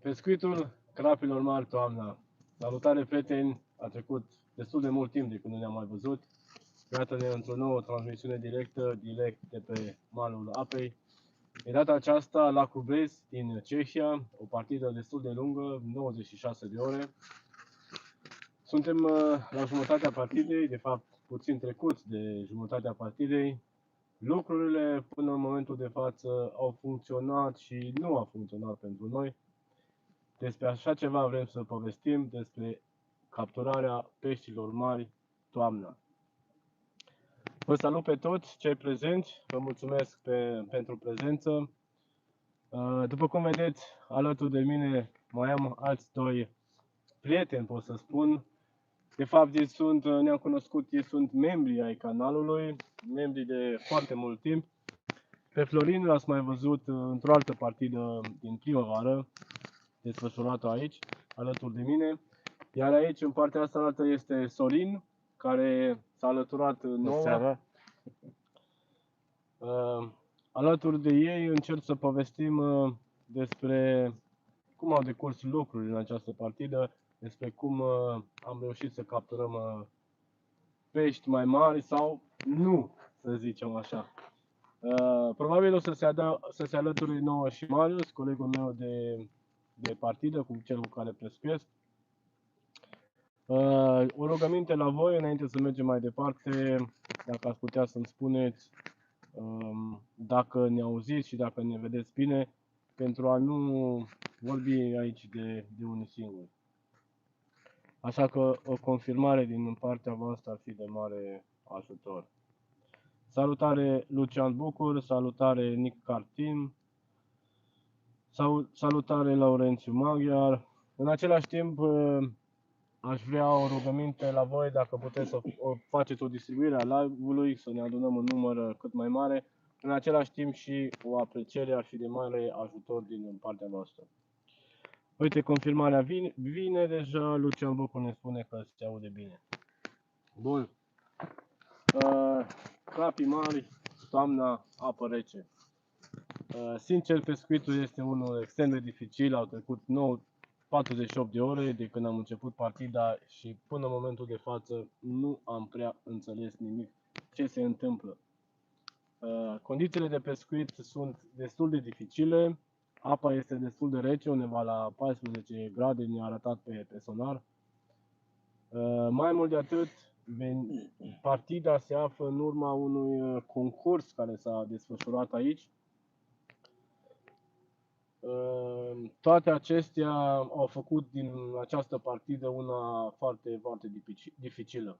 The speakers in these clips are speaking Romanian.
Pescuitul crapilor mari toamna. Salutare, prieteni! A trecut destul de mult timp de când nu ne-am mai văzut. Iată-ne într-o nouă transmisiune directă, direct de pe malul apei. De data aceasta, Lacul Brez din Cehia, o partidă destul de lungă, 96 de ore. Suntem la jumătatea partidei, de fapt puțin trecut de jumătatea partidei. Lucrurile până în momentul de față au funcționat și nu au funcționat pentru noi. Despre așa ceva vrem să povestim, despre capturarea peștilor mari toamna. Vă salut pe toți cei prezenți, vă mulțumesc pentru prezență. După cum vedeți, alături de mine mai am alți doi prieteni, pot să spun. De fapt, ne-am cunoscut, ei sunt membri ai canalului, membri de foarte mult timp. Pe Florin l-ați mai văzut într-o altă partidă din primăvară, desfășurată aici, alături de mine. Iar aici, în partea asta altă, este Sorin, care s-a alăturat nouă. Alături de ei încerc să povestim despre cum au decurs lucrurile în această partidă, despre cum am reușit să capturăm pești mai mari sau nu, să zicem așa. Probabil o să se alăture nouă și Marius, colegul meu de partidă, cu cel cu care pescuiesc. O rugăminte la voi, înainte să mergem mai departe, dacă ați putea să-mi spuneți dacă ne auziți și dacă ne vedeți bine, pentru a nu vorbi aici de unii singuri. Așa că o confirmare din partea voastră ar fi de mare ajutor. Salutare Lucian Bucur, salutare Nick Cartin, salutare Laurențiu Maghiar. În același timp, aș vrea o rugăminte la voi, dacă puteți să faceți o distribuire a live-ului, să ne adunăm un număr cât mai mare. În același timp și o apreciere ar fi de mare ajutor din partea noastră. Uite, confirmarea vine deja, Lucian Bucu ne spune că se aude bine. Bun. Crapii mari, toamna, apă rece. Sincer, pescuitul este unul extrem de dificil, au trecut 48 de ore de când am început partida și până în momentul de față nu am prea înțeles nimic ce se întâmplă. Condițiile de pescuit sunt destul de dificile, apa este destul de rece, undeva la 14 grade ne-a arătat pe sonar. Mai mult de atât, partida se află în urma unui concurs care s-a desfășurat aici. Toate acestea au făcut din această partidă una foarte, foarte dificilă.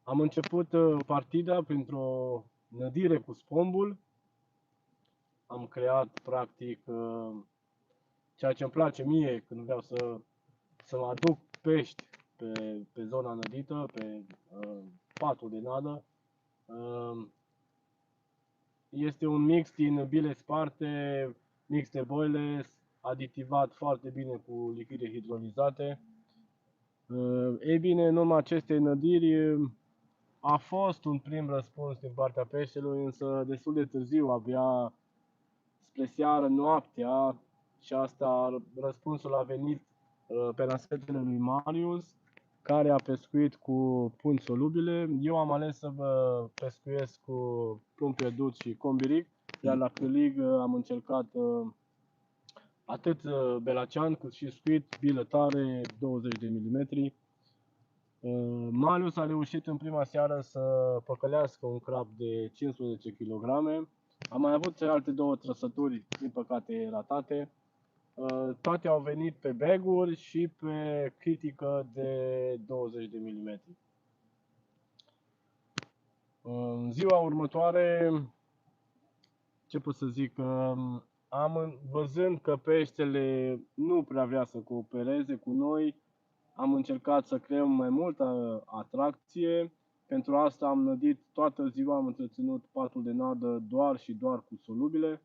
Am început partida printr-o nădire cu spombul. Am creat, practic, ceea ce îmi place mie când vreau să mă aduc pești pe zona nădită, pe patul de nadă. Este un mix din bile sparte, mix de boiles, aditivat foarte bine cu lichide hidrolizate. Ei bine, în urma acestei nădiri a fost un prim răspuns din partea peștelui, însă destul de târziu, abia spre seară, noaptea, și asta, răspunsul a venit pe lansetele lui Marius, care a pescuit cu pungi solubile. Eu am ales să vă pescuiesc cu plumb pierdut și combiric, iar la câlig am încercat atât belacean cât și squid, bilă tare, 20 de mm. Marius a reușit în prima seară să păcălească un crab de 15 kg. Am mai avut alte două trăsături, din păcate ratate. Toate au venit pe bag-uri și pe critică de 20 de mm. În ziua următoare, ce pot să zic, văzând că peștele nu prea vrea să coopereze cu noi, am încercat să creăm mai multă atracție. Pentru asta am nădit toată ziua, am întreținut patul de nadă doar și doar cu solubile.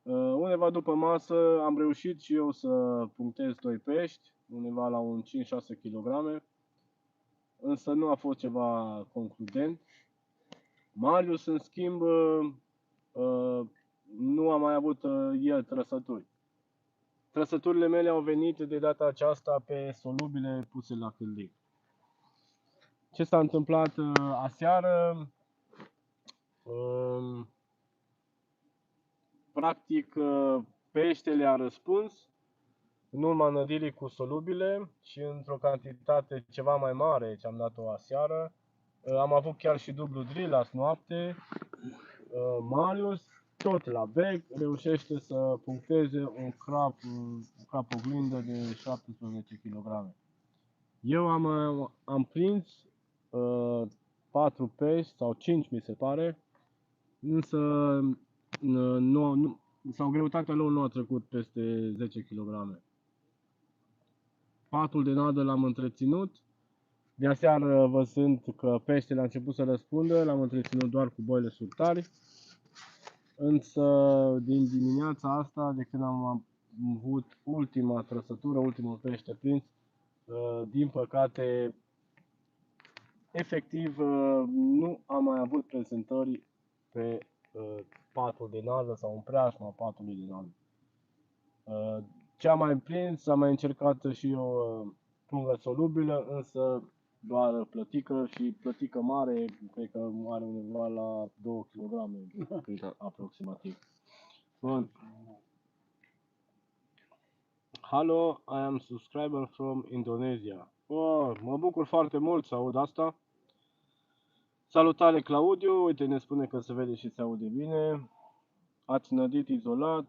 Undeva după masă am reușit și eu să punctez 2 pești, undeva la un 5-6 kg, însă nu a fost ceva concludent. Marius, în schimb, nu a mai avut el trăsături. Trăsăturile mele au venit de data aceasta pe solubile puse la câldit. Ce s-a întâmplat aseară? Practic, peștele a răspuns în urma nădirii cu solubile și într-o cantitate ceva mai mare ce am dat-o aseară. Am avut chiar și dublu drill azi noapte. Marius, tot la bec, reușește să puncteze un crap oglindă de 17 kg. Eu am prins 4 pești sau 5 mi se pare, însă sau greutatea lor nu a trecut peste 10 kg. Patul de nadă l-am întreținut. De aseară, văzând că peștele a început să răspundă, l-am întreținut doar cu boile surtari. Însă, din dimineața asta, de când am avut ultima trăsătură, ultimul pește prins, din păcate, efectiv, nu am mai avut prezentări pe patul de nală sau în preajma patului de nală. Ce am mai prins, am mai încercat și o pungă solubilă, însă doar plătică și plătică mare, cred că are undeva la 2 kg da. Aproximativ. Bun. Hello, I am subscriber from Indonesia. Oh, mă bucur foarte mult să aud asta. Salutare Claudiu, uite ne spune că se vede și se aude bine. Ați nădit izolat,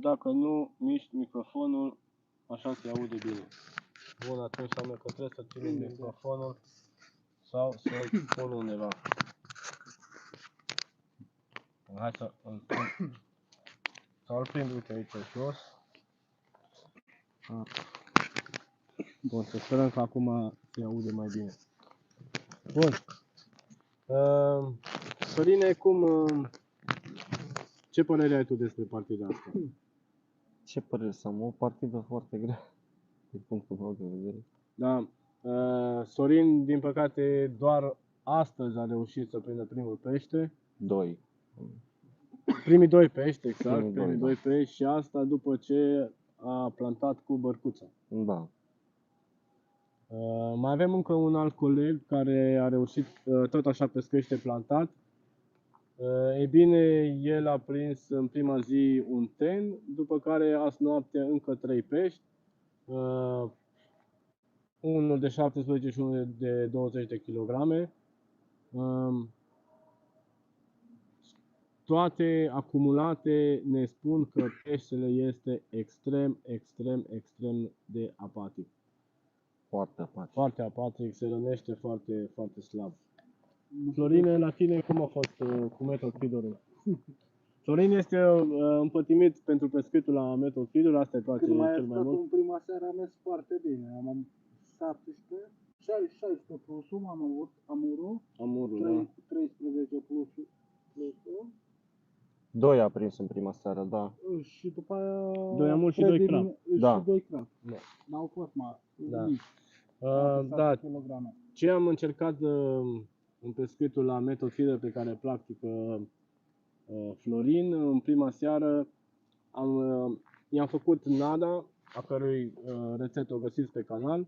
dacă nu miști microfonul, așa se aude bine. Bun, atunci înseamnă că trebuie să ținem microfonul sau să-l pun undeva. Hai să-l prind, uite aici jos. Bun, să sperăm că acum se aude mai bine. Bun. Sorine, ce părere ai tu despre partida asta? Ce părere să am? O partidă foarte grea, din punctul meu de vedere. Da. Sorin, din păcate, doar astăzi a reușit să prindă primul pește. Primii 2 pești, exact. Primii 2 pești și asta după ce a plantat cu bărcuța. Da. Mai avem încă un alt coleg care a reușit tot așa pescuiește plantat. E bine, el a prins în prima zi un ten, după care azi noapte încă 3 pești. Unul de 17 și unul de 20 de kilograme. Toate acumulate ne spun că peștele este extrem de apatic. Foarte apatic. Foarte apatic, se rănește foarte slab. Florine, la tine cum a fost cu Method Feeder-ul? Florin este împătimit pentru pescuitul la Method Feeder, asta îi place cel mai mult. În prima seară am mers foarte bine, am 17, 16 plusul, am avut Amurul, 13 plusul. 2 a prins în prima seară, da. Și după aia 2 amuri și 2 crap. Da. Și 2 crap. Da. N-au fost mai Da. mici. Da. Kilograme. Ce am încercat în pescuitul la Method Feeder pe care practică Florin, în prima seară i-am făcut nada, a cărui rețetă o găsiți pe canal.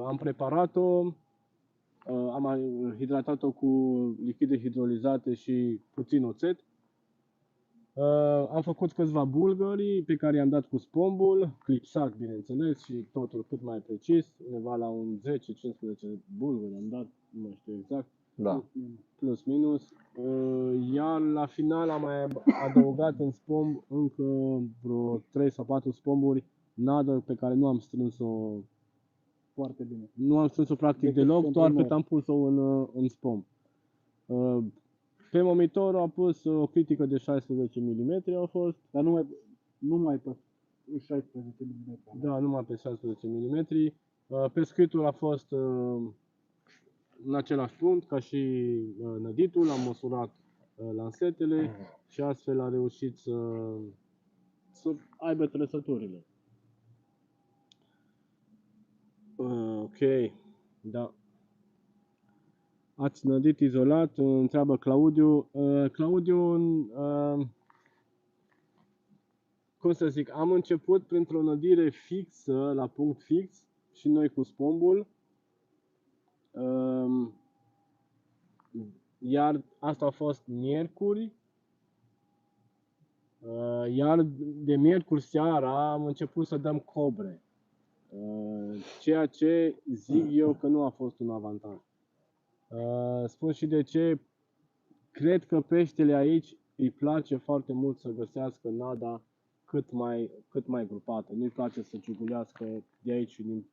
Am preparat-o, am hidratat-o cu lichide hidrolizate și puțin oțet. Am făcut câțiva bulgări pe care i-am dat cu spombul, clipsac bineînțeles și totul cât mai precis, undeva la un 10-15 bulgări am dat, nu mai știu exact. Da. Plus minus. Iar la final am mai adăugat în spomb încă vreo 3 sau 4 spomburi, nadă pe care nu am strâns-o Foarte bine. Nu am strâns-o practic deloc, doar cât am pus-o în spomb. Pe momitor a pus o critică de 16 mm au fost. Dar numai pe 16 mm. Da, numai pe 16 mm. Pescuitul a fost în același punct ca și năditul, am măsurat lansetele și astfel a reușit să aibă trăsăturile. Ok, da. Ați nădit izolat? Întreabă Claudiu. Claudiu, cum să zic, am început printr-o nădire fixă, la punct fix, și noi cu spombul. Iar asta a fost miercuri. Iar de miercuri seara am început să dăm cobre. Ceea ce zic eu că nu a fost un avantaj. Spun și de ce. Cred că peștele aici îi place foarte mult să găsească nada cât mai grupată. Nu-i place să ciugulească de aici și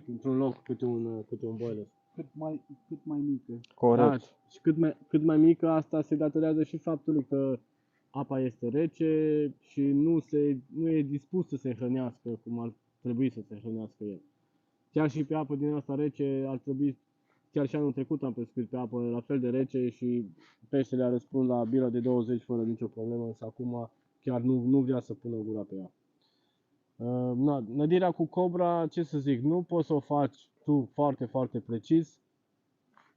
într-un loc câte un boiler. Cât mai mică. Corect. Da, și cât mai mică, asta se datorează și faptului că apa este rece și nu e dispus să se hrănească cum ar trebui să se hrănească el. Chiar și pe apă din asta rece ar trebui, chiar și anul trecut am pescuit pe apă la fel de rece și peștele a răspuns la bilă de 20 fără nicio problemă, însă acum chiar nu vrea să pună gura pe ea. Nădirea cu cobra, ce să zic, nu poți să o faci tu foarte, foarte precis.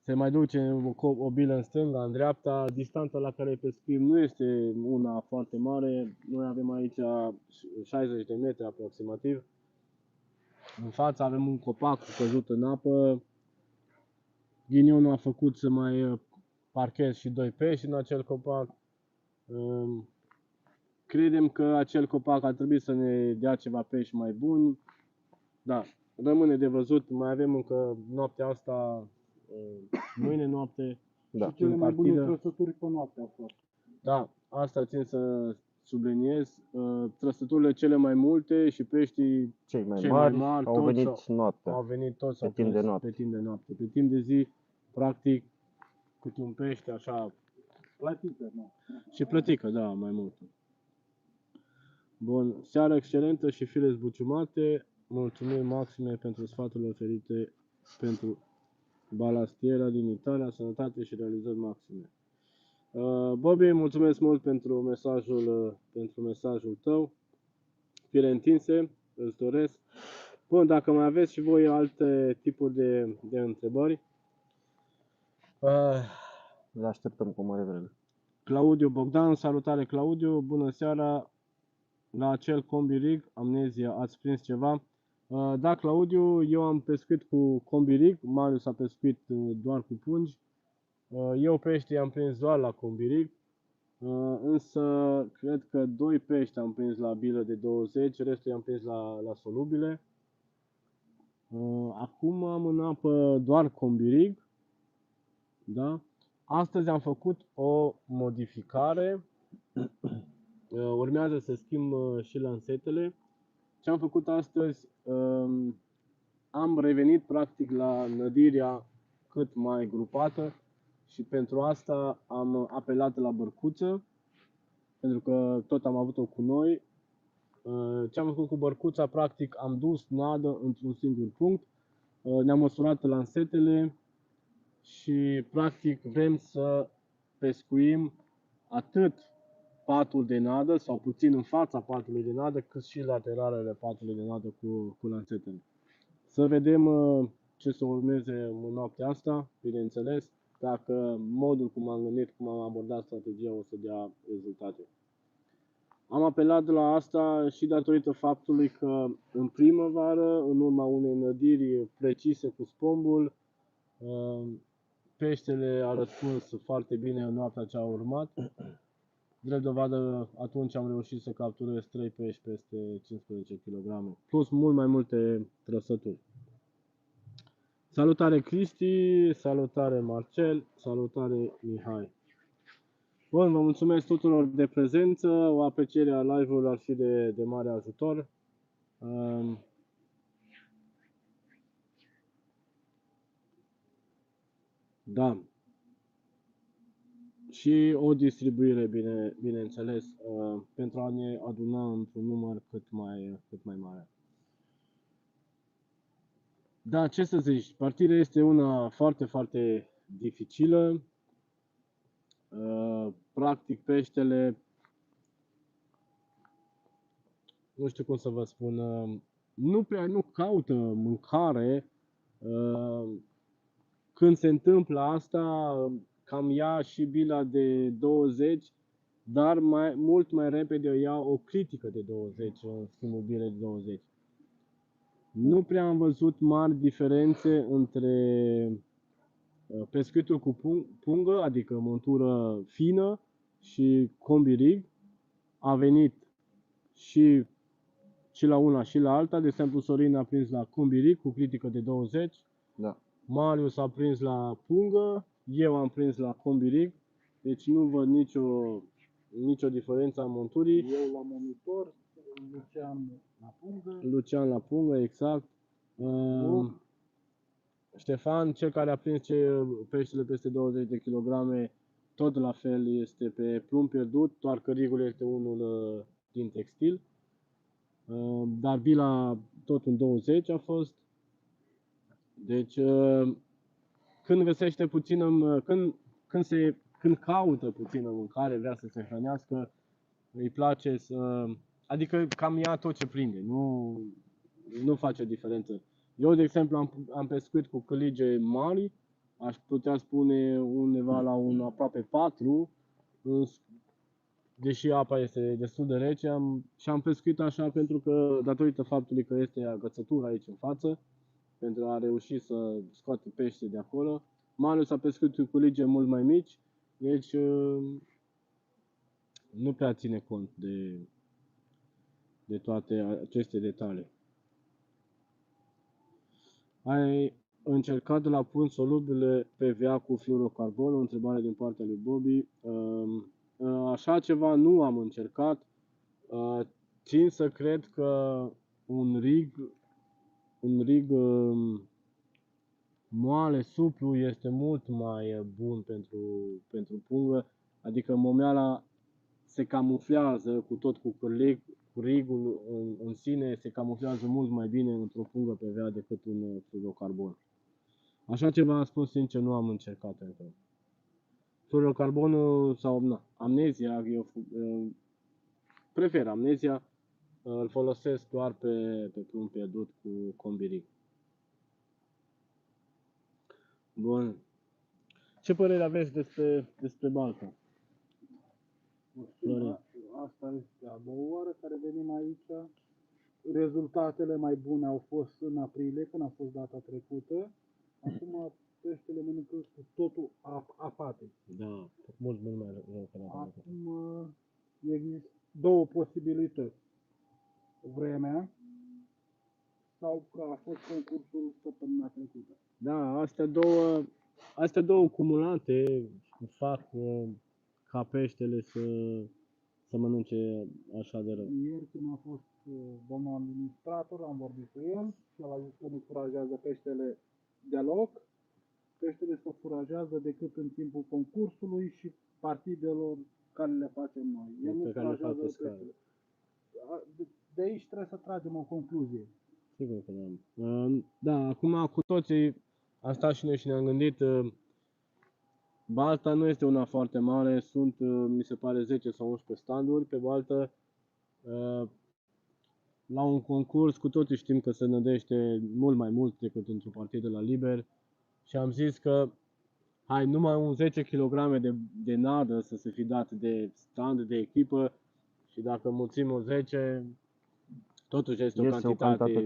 Se mai duce o bilă în stânga, în dreapta, distanța la care pescuim nu este una foarte mare. Noi avem aici 60 de metri aproximativ. În față avem un copac căzut în apă. Ghinionul a făcut să mai parchez și 2 pești în acel copac. Credem că acel copac ar trebui să ne dea ceva pești mai buni. Da, rămâne de văzut. Mai avem încă noaptea asta, mâine noapte. Da. Și cele mai bune partidă. trăsături pe noapte au fost. Da, asta țin să subliniez. Trăsăturile cele mai multe și peștii Cei mai cei mari mai mari au toți venit noaptea. au venit toți Pe au timp de prins noapte. pe timp de noapte. Pe timp de zi, practic, câte un pește așa Plătită, nu. și plătică, da, mai mult. Bun, seară excelentă și fire zbuciumate. Mulțumiri maxime pentru sfaturile oferite pentru balastiera din Italia, sănătate și realizări maxime. Bobby, mulțumesc mult pentru mesajul tău. Fire întinse, îți doresc. Bun, dacă mai aveți și voi alte tipuri de întrebări. Le așteptăm cu mare vreme. Claudiu Bogdan, salutare Claudiu, bună seara. La acel combi rig, Amnezia, ați prins ceva? Da, Claudiu, eu am pescuit cu combi rig, Marius a pescuit doar cu pungi. Eu pești am prins doar la combi rig, însă cred că 2 pești am prins la bilă de 20, restul i-am prins la solubile. Acum am în apă doar combi rig, da? Astăzi am făcut o modificare. Urmează să schimb și lansetele. Ce am făcut astăzi? Am revenit practic la nădirea cât mai grupată și pentru asta am apelat la bărcuță, pentru că tot am avut-o cu noi. Ce am făcut cu bărcuța? Practic am dus nadă într-un singur punct, ne-am măsurat lansetele și practic vrem să pescuim atât patul de nadă sau puțin în fața patului de nadă, cât și lateralele patului de nadă cu lansetele. Să vedem ce să urmeze în noaptea asta, bineînțeles, dacă modul cum am gândit, cum am abordat strategia o să dea rezultate. Am apelat la asta și datorită faptului că în primăvară, în urma unei nădiri precise cu spombul, peștele a răspuns foarte bine în noaptea ce a urmat. Drept dovadă, atunci am reușit să capturez 3 pești peste 15 kg, plus mult mai multe trăsături. Salutare Cristi, salutare Marcel, salutare Mihai. Bun, vă mulțumesc tuturor de prezență, o apreciere a live-ului ar fi de mare ajutor. Da. Și o distribuire, bineînțeles, pentru a ne aduna într-un număr cât mai mare. Da, ce să zici, partida este una foarte, foarte dificilă. Practic peștele, nu știu cum să vă spun, nu caută mâncare. Când se întâmplă asta, cam ia și bila de 20 dar mult mai repede ia o critică de 20 în schimbul birei de 20. Nu prea am văzut mari diferențe între pescuitul cu pungă, adică montură fină, și combi rig. A venit și la una și la alta. De exemplu, Sorin a prins la combi rig cu critică de 20. Da. Marius a prins la pungă, eu am prins la combi rig. Deci nu văd nicio diferență a monturii. Eu la monitor, Lucian la pungă. Lucian la pungă, exact. Ștefan, cel care a prins peștele peste 20 de kilograme, tot la fel este pe plumb pierdut, doar că rigul este unul din textil. Dar bila tot în 20 a fost. Deci când găsește puțină, când caută puțină mâncare, vrea să se hrănească, îi place să... Adică cam ia tot ce prinde, nu face diferență. Eu, de exemplu, am pescuit cu călige mari, aș putea spune undeva la un aproape 4, deși apa este destul de rece, și am pescuit așa pentru că, datorită faptului că este agățătură aici în față, pentru a reuși să scoate pește de acolo. Marius a pescuit cu culige mult mai mici, deci nu prea ține cont de toate aceste detalii. Ai încercat de la pun solubile PVA cu fluorocarbon? O întrebare din partea lui Bobby. Așa ceva nu am încercat. Țin să cred că un rig moale, suplu, este mult mai bun pentru pungă. Adică momeala se camuflează cu rigul în sine, se camuflează mult mai bine într-o pungă PVA decât un fluorocarbon. Așa ceva, am spus sincer, nu am încercat încă. Fluorocarbonul sau amnezia, eu prefer amnezia, îl folosesc doar pe plumb pierdut cu combi rig. Bun. Ce părere aveți despre baltă? Asta este a doua oară care venim aici. Rezultatele mai bune au fost în aprilie, când a fost data trecută. Acum peștele mănâncă cu totul apate. Da, mult mai rău că n-a. Acum există două posibilități. Vremea sau că a fost concursul săptămâna trecută. Da, astea două cumulate fac ca peștele să mănânce așa de rău. Ieri când a fost domnul administrator, am vorbit cu el și el a zis că nu furajează peștele deloc. Peștele se furajează decât în timpul concursului și partidelor care le facem noi. El nu furajează peștele. De aici trebuie să tragem o concluzie. Sigur că da. Da, acum cu toții am stat și noi și ne-am gândit, balta nu este una foarte mare, sunt, mi se pare, 10 sau 11 standuri pe baltă. La un concurs, cu toții știm că se nădește mult mai mult decât într-o partidă la liber și am zis că hai, numai un 10 kg de nadă să se fi dat de stand, de echipă, și dacă mulțim o 10, totuși este o cantitate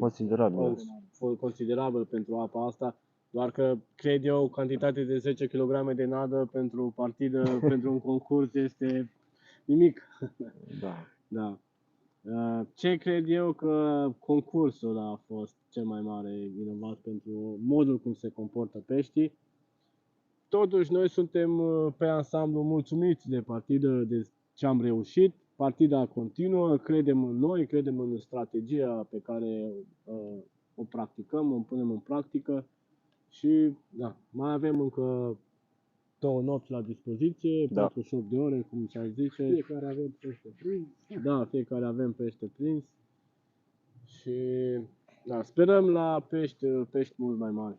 considerabilă pentru apa asta. Doar că, cred eu, o cantitate de 10 kg de nadă pentru o partidă, pentru un concurs, este nimic. Da. Ce cred eu că concursul a fost cel mai mare vinovat pentru modul cum se comportă peștii. Totuși, noi suntem pe ansamblu mulțumiți de partidă, de ce am reușit. Partida continuă, credem în noi, credem în strategia pe care o practicăm, o punem în practică și da, mai avem încă 2 nopți la dispoziție, 48 de ore, cum se zice. Fiecare avem pește prins. Da, fiecare avem pește prins și da, sperăm la pești mult mai mari.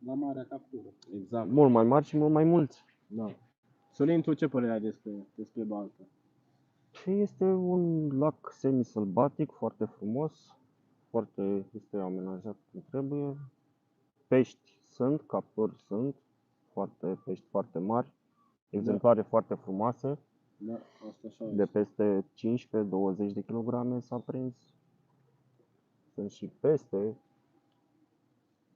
La marea captură. Exact. Mult mai mari și mult mai mulți. Da. Sorin, tu ce părere ai despre baltă? Este un lac semisălbatic, foarte frumos, este amenajat cum trebuie. Pești sunt, capturi sunt, pești foarte mari, exemplare foarte frumoase. Da, asta așa De este. peste 15-20 de kilograme s-a prins. Sunt și peste.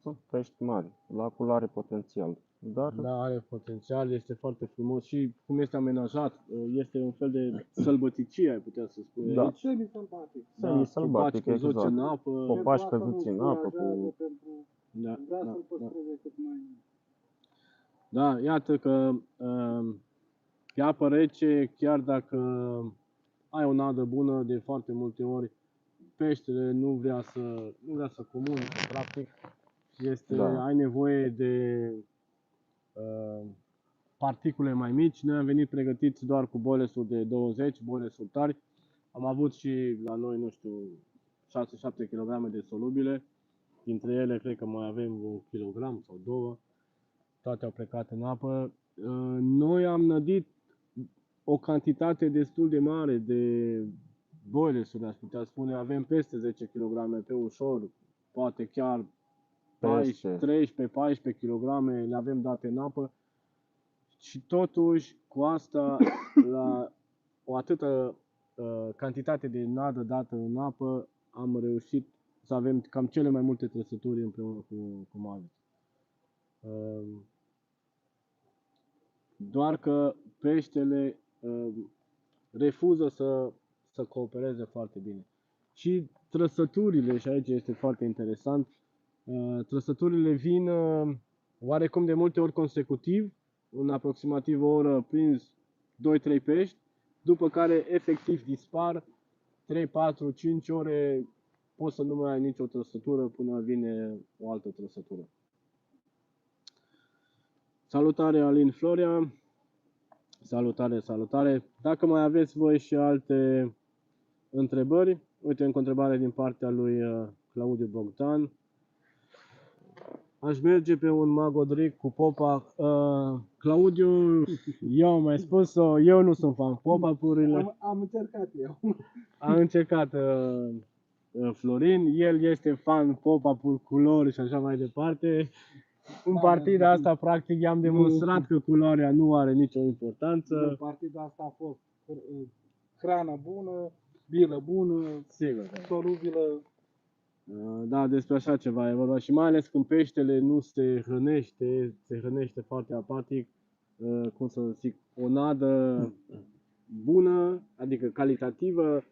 Sunt pești mari. Lacul are potențial. Dar Da, are potențial, este foarte frumos și cum este amenajat, este un fel de sălbăticie, ai putea să spui Da. aici. Semi-sălbatic. Da, semi-sălbatic, copaci căzuți exact. în apă. Copaci Pentru asta căzuți nu în apă încurajează, cu... pentru Da, vrea da, să-l da. păstreze cât mai... Da, iată că pe apă rece, chiar dacă ai o nadă bună, de foarte multe ori peștele nu vrea să comunice, practic. Da. Ai nevoie de particule mai mici. Noi am venit pregătiți doar cu bolesuri de 20, bolesuri tari. Am avut și la noi, nu știu, 6-7 kg de solubile. Dintre ele, cred că mai avem 1 kg sau 2. Toate au plecat în apă. Noi am nădit o cantitate destul de mare de boilesuri, aș putea spune. Avem peste 10 kg pe ușor, poate chiar Peste. 13-14 kg le avem date în apă. Și totuși, cu asta, la o atâtă cantitate de nadă dată în apă, am reușit să avem cam cele mai multe trăsături împreună cu Mavic. Doar că peștele refuză să coopereze foarte bine. Și trăsăturile, și aici este foarte interesant, trăsăturile vin oarecum de multe ori consecutiv, în aproximativ o oră prins 2-3 pești, după care efectiv dispar 3, 4, 5 ore, poți să nu mai ai nicio trăsătură până vine o altă trăsătură. Salutare Alin Floria! Salutare, salutare! Dacă mai aveți voi și alte întrebări, uite încă o întrebare din partea lui Claudiu Bogdan. Aș merge pe un magodric cu popa. Claudiu, eu am mai spus-o, eu nu sunt fan pop-up-urile. Am încercat eu. A încercat Florin, el este fan pop-up-uri, culori și așa mai departe. În partida asta, practic, i-am demonstrat că culoarea nu are nicio importanță. Partida asta a fost hrană bună, bilă bună, Sigur. solubilă. Da, despre așa ceva e vorba și mai ales când peștele nu se hrănește foarte apatic, cum să zic, o nadă bună, adică calitativă,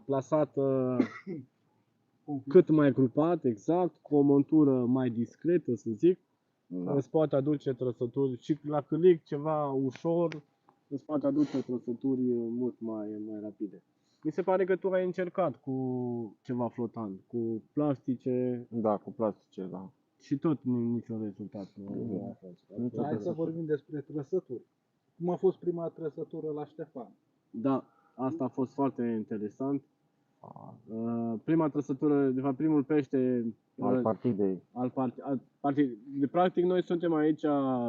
plasată cât mai grupat, exact, cu o montură mai discretă, să zic, Da. îți poate aduce trăsături și la cârlig ceva ușor, îți poate aduce trăsături mult mai rapide. Mi se pare că tu ai încercat cu ceva flotant, cu plastice Da, cu plastice, da. și tot niciun rezultat nu a fost. Hai să vorbim despre trăsături. Cum a fost prima trăsătură la Ștefan? Da, asta a fost foarte interesant. Prima trăsătură, de fapt primul pește Al partidei. de practic noi suntem aici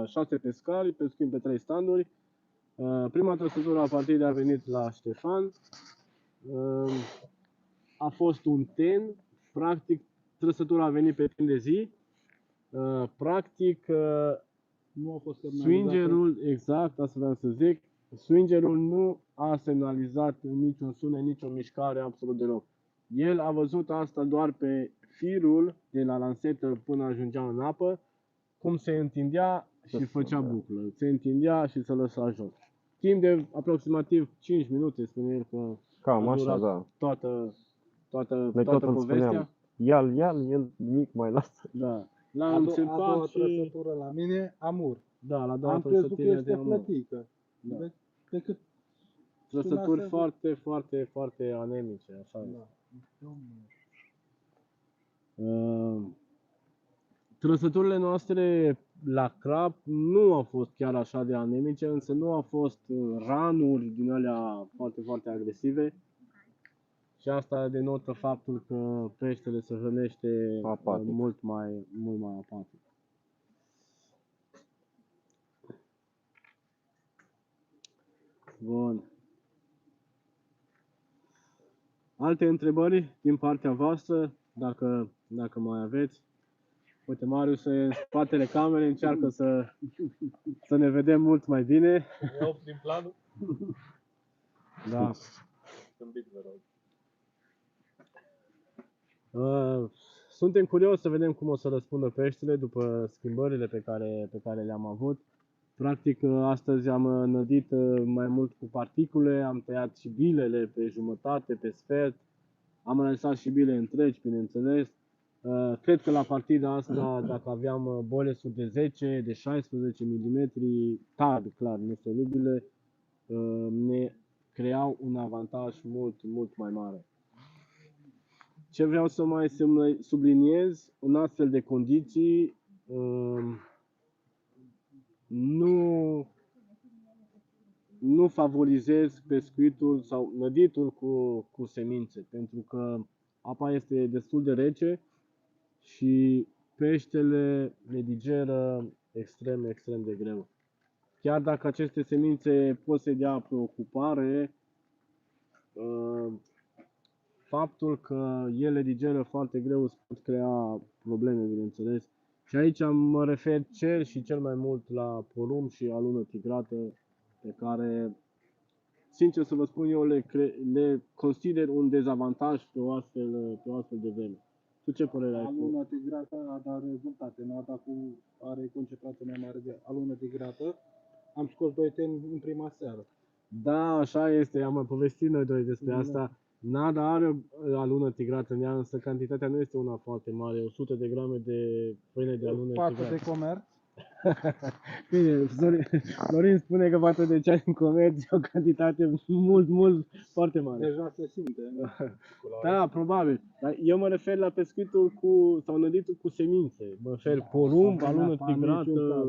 6 pescari, pescuim pe 3 standuri. Prima trăsătură a partidei a venit la Ștefan. A fost un ten, practic trăsătura a venit pe timp de zi. Practic Nu a fost swingerul, exact, asta vreau să zic, swingerul nu a semnalizat niciun sunet, nicio mișcare, absolut deloc. El a văzut asta doar pe firul de la lansetă până ajungea în apă, cum se întindea și făcea buclă. Se întindea și se lăsa jos. Timp de aproximativ 5 minute, spune el că Cam a așa, durat da. toată Noi tot îl povestea. spuneam. Ia-l, el nimic mai lasă. Da. A L-am doua țepat și... trăsătură la mine, amur. Da, la doua Am crezut că trăsătură de este amur. plătică. Da. Decât Trăsături sunase- foarte, foarte, foarte anemice, așa. Da. Trăsăturile noastre la crab nu au fost chiar așa de anemice, însă nu au fost ranuri din alea foarte, foarte agresive. Și asta denotă faptul că peștele se hrănește Apatic. mult mai apatic. Bun. Alte întrebări din partea voastră, dacă mai aveți? Uite, Marius e în spatele camerei, încearcă să ne vedem mult mai bine. Eu din planul. Da. Suntem curioși să vedem cum o să răspundă peștele după schimbările pe care le-am avut. Practic, astăzi am nădit mai mult cu particule, am tăiat și bilele pe jumătate, pe sfert, am lăsat și bile întregi, bineînțeles. Cred că la partida asta, dacă aveam bolesuri de 10, de 16 mm, tari, clar, nesolubile, ne creau un avantaj mult mai mare. Ce vreau să mai subliniez, în astfel de condiții, nu favorizez pescuitul sau năditul cu semințe, pentru că apa este destul de rece și peștele le digeră extrem de greu. Chiar dacă aceste semințe pot să dea preocupare, faptul că ele digeră foarte greu îți pot crea probleme, bineînțeles. Și aici mă refer cel mai mult la porumb și alună tigrată, pe care, sincer să vă spun eu, le consider un dezavantaj pe o astfel de vreme. Tu ce părere ai? Alună tigrată a dat rezultate. Nada are concentrație mai mare de alună tigrată. Am scos 2 teni în prima seară. Da, așa este, am mai povestit noi doi despre asta. Nada are alună tigrată în ea, însă cantitatea nu este una foarte mare, 100 de grame de pâine de alună Față tigrată. de comerț. Bine, Florin spune că față de cea din comerț e o cantitate mult, foarte mare. Deja se simte. Da, probabil. Dar eu mă refer la pescuitul sau năditul cu semințe. Mă refer porumb, alună tigrată,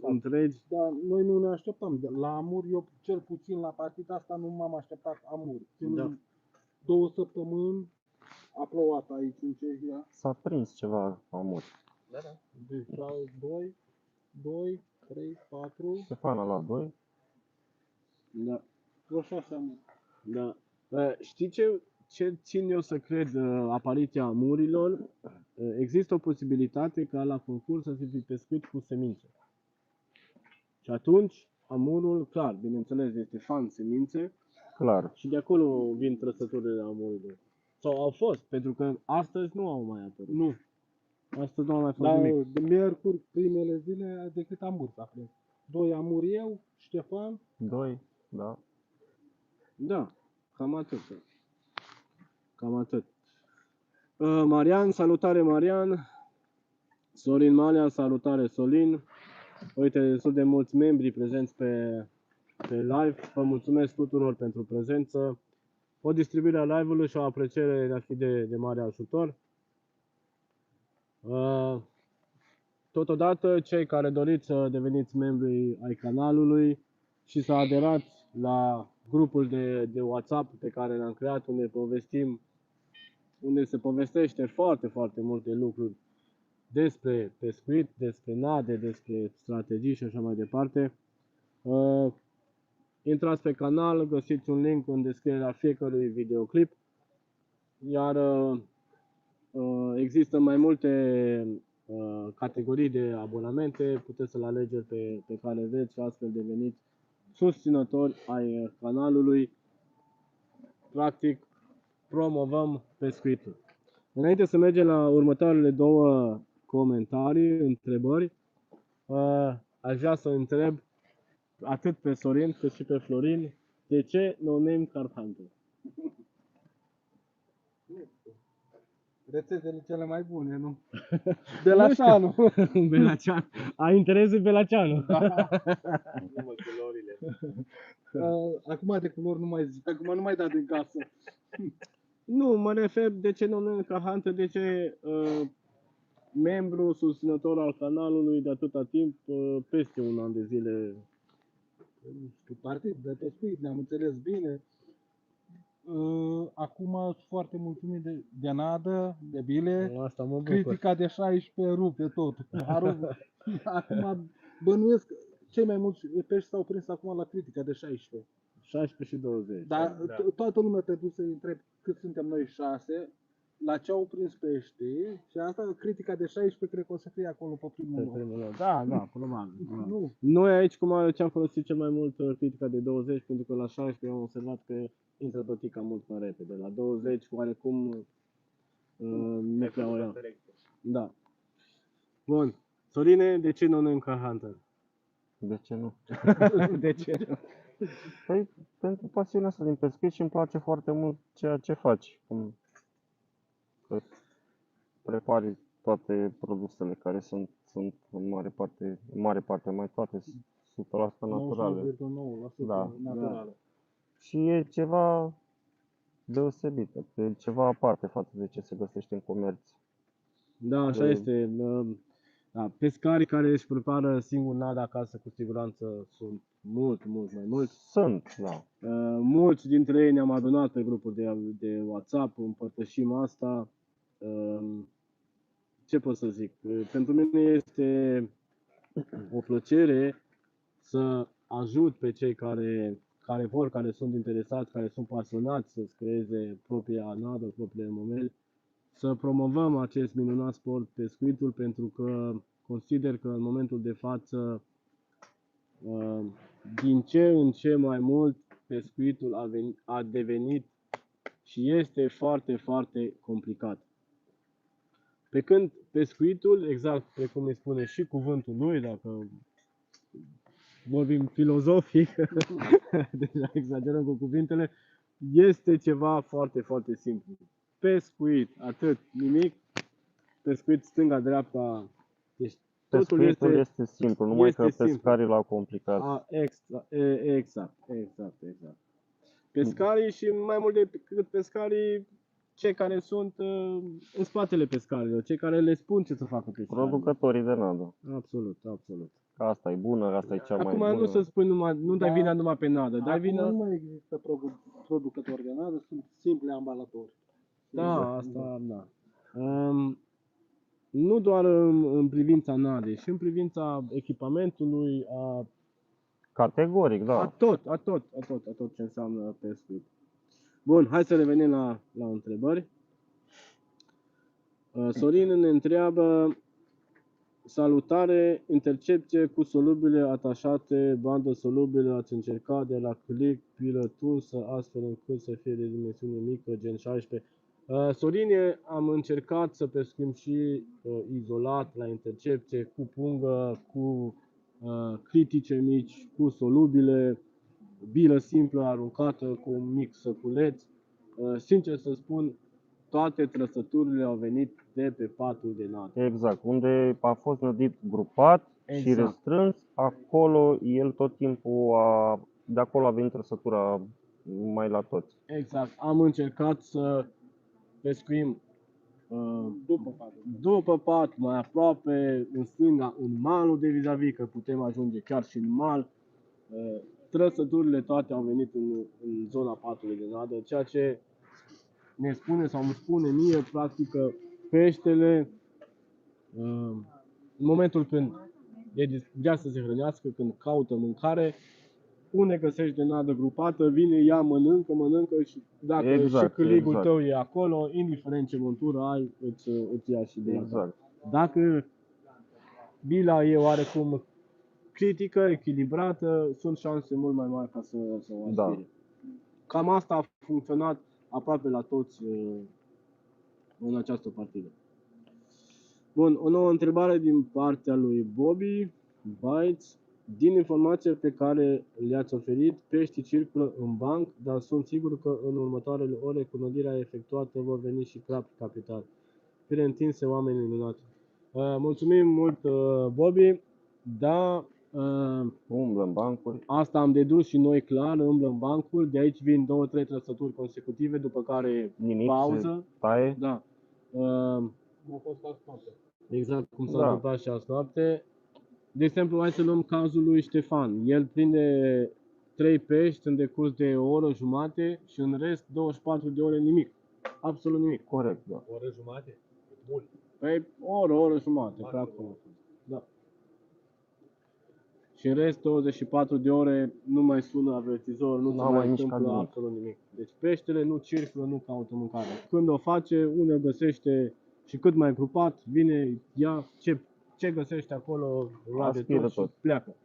întregi. Dar noi nu ne așteptam. La amur, eu cel puțin la partida asta nu m-am așteptat amur. Da. 2 săptămâni a plouat aici în Cehia. S-a prins ceva amur. Deci 2, 3, 4, Ștefan a luat 2. Da. vreo 6 amuri. Da. Știi ce țin eu să cred apariția amurilor? Există o posibilitate ca la concurs să se fi pescuit cu semințe. Și atunci, amurul, clar, bineînțeles, este fan semințe Clar. și de acolo vin trăsăturile amurilor. Sau au fost, pentru că astăzi nu au mai apărut. Nu. Astăzi nu au mai fost Dar nimic. de miercuri, primele zile, decât amur s-a prins. 2 amuri eu, Ștefan. 2, da. Da, cam atât. Cam atât. Marian, salutare Marian. Sorin Malea, salutare Solin. Uite, destul de mulți membri prezenți pe live. Vă mulțumesc tuturor pentru prezență. O distribuire a live-ului și o apreciere ne-ar fi de mare ajutor. Totodată, cei care doriți să deveniți membri ai canalului și să aderați la grupul de WhatsApp pe care l-am creat, unde se povestește foarte multe lucruri despre pescuit, despre nade, despre strategii și așa mai departe. Intrați pe canal, găsiți un link în descrierea fiecărui videoclip, iar există mai multe categorii de abonamente, puteți să le alegeți pe care vreți și astfel deveniți susținători ai canalului. Practic, promovăm pescuitul. Înainte să mergem la următoarele 2 comentarii, întrebări, aș vrea să întreb atât pe Sorin cât și pe Florin, de ce No Name Carp Hunter? Rețetele cele mai bune, nu? Belaceanu. Belaceanu. Ai interesul Belaceanu. Da. Acum de culori nu mai zic, acum nu mai da din casă. Nu, mă refer de ce No Name Carp Hunter, de ce membru susținător al canalului de atâta timp, peste un an de zile. Cu partid de pescuit, ne-am înțeles bine. Acum sunt foarte mulțumit de nadă, de bile. Asta mă bucur. Critica de 16 rupe totul. Acum bănuiesc cei mai mulți pești s-au prins acum la critica de 16. 16 și 20. Dar toată lumea te duce să-i întreb cât suntem noi 6 la ce au prins pește și asta critica de 16 cred că o să fie acolo pe Pe primul loc. primul loc. Da, da, probabil. Da. Nu, Noi aici, ce am folosit cel mai mult critica de 20, pentru că la 16 am observat că intră totica mult mai repede. La 20, oarecum, ne prea. Da. Bun. Sorine, de ce nu încă Hunter? De ce nu? De ce? Păi, pentru pasiunea asta din pescuit și îmi place foarte mult ceea ce faci. Cum prepari toate produsele care sunt în mare parte mai toate 100% naturale. 99,9% Da. naturală. Și e ceva deosebit, e ceva aparte față de ce se găsește în comerț. Da, așa este. Da, pescarii care își prepară singur nada acasă, cu siguranță sunt mult mai mulți. Sunt, da. Mulți dintre ei ne-am adunat pe grupuri de WhatsApp, împărtășim asta. Ce pot să zic? Pentru mine este o plăcere să ajut pe cei care vor, care sunt interesați, care sunt pasionați să-și creeze propria nadă, propriile momeli, să promovăm acest minunat sport, pescuitul, pentru că consider că în momentul de față, din ce în ce mai mult, pescuitul a devenit și este foarte complicat. Pe când pescuitul, exact precum îi spune și cuvântul lui, dacă vorbim filozofic, deja exagerăm cu cuvintele, este ceva foarte simplu. Pescuit, atât, nimic. Pescuit stânga-dreapta, deci totul Pescuitul este simplu, numai este că simplu. pescarii l-au complicat. Exact. Pescarii și mai mult decât pescarii, cei care sunt în spatele pescarilor, cei care le spun ce să facă pescarii. Producătorii de nadă. Absolut. Că asta e bună, asta e cea mai bună. Acum nu să spui nu dai vina numai pe nadă, dai Acum vina. nu mai există producători de nadă, sunt simple ambalatori. Da, asta, da. Nu doar în privința nadei, și în privința echipamentului, Categoric, da. a tot ce înseamnă pescuit. Bun, hai să revenim la întrebări. Sorin ne întreabă: salutare, intercepție cu solubile atașate, bandă solubilă, ați încercat de la click, pilă tunsă, astfel încât să fie de dimensiune mică, gen 16. Sorine, am încercat să pescuim și izolat la intercepție, cu pungă, cu critice mici, cu solubile, bilă simplă aruncată cu un mic săculeț. Sincer să spun, toate trăsăturile au venit de pe patul de nadă. Exact. Unde a fost nădit grupat și Exact. restrâns, acolo el tot timpul de acolo a venit trăsătura mai la toți. Exact. Am încercat să pescuim după pat, mai aproape, în stânga, în malul de vis-a-vis, că putem ajunge chiar și în mal. Trăsăturile toate au venit în zona patului de nadă, ceea ce ne spune sau îmi spune mie, practic, că peștele, în momentul când vrea să se hrănească, când caută mâncare, pune găsești de nadă grupată, vine, ia, mănâncă și dacă Exact, și câligul exact. tău e acolo, indiferent ce montură ai, îți ia și de la ta. Exact. Dacă bila e oarecum critică, echilibrată, sunt șanse mult mai mari ca să o aspire. Da. Cam asta a funcționat aproape la toți în această partidă. Bun, o nouă întrebare din partea lui Bobby Bites. Din informația pe care le-ați oferit, peștii circulă în banc, dar sunt sigur că în următoarele ore, cu nădirea efectuată, vor veni și crapi capitali. Fire întinse, oameni minunați. Mulțumim mult, Bobby. Da, Umblă în bancuri. asta am dedus și noi clar, umblă în bancuri. De aici vin 2-3 trăsături consecutive, după care Nimic pauză. se taie. Da. Nu a fost azi noapte. Exact cum s-a Da. întâmplat și azi noapte. De exemplu, hai să luăm cazul lui Ștefan. El prinde 3 pești în decurs de o oră jumate și în rest 24 de ore nimic. Absolut nimic. Corect, da. O oră jumate? Mult. Păi o oră jumate, practic. Da. Și în rest, 24 de ore nu mai sună avertizor, nu se N-au mai mai mișcat întâmplă nimic. absolut nimic. Deci peștele nu circulă, nu caută mâncare. Când o face, unde o găsește și cât mai grupat, vine, ia ce găsește acolo, roade Aspiră tot și tot. pleacă.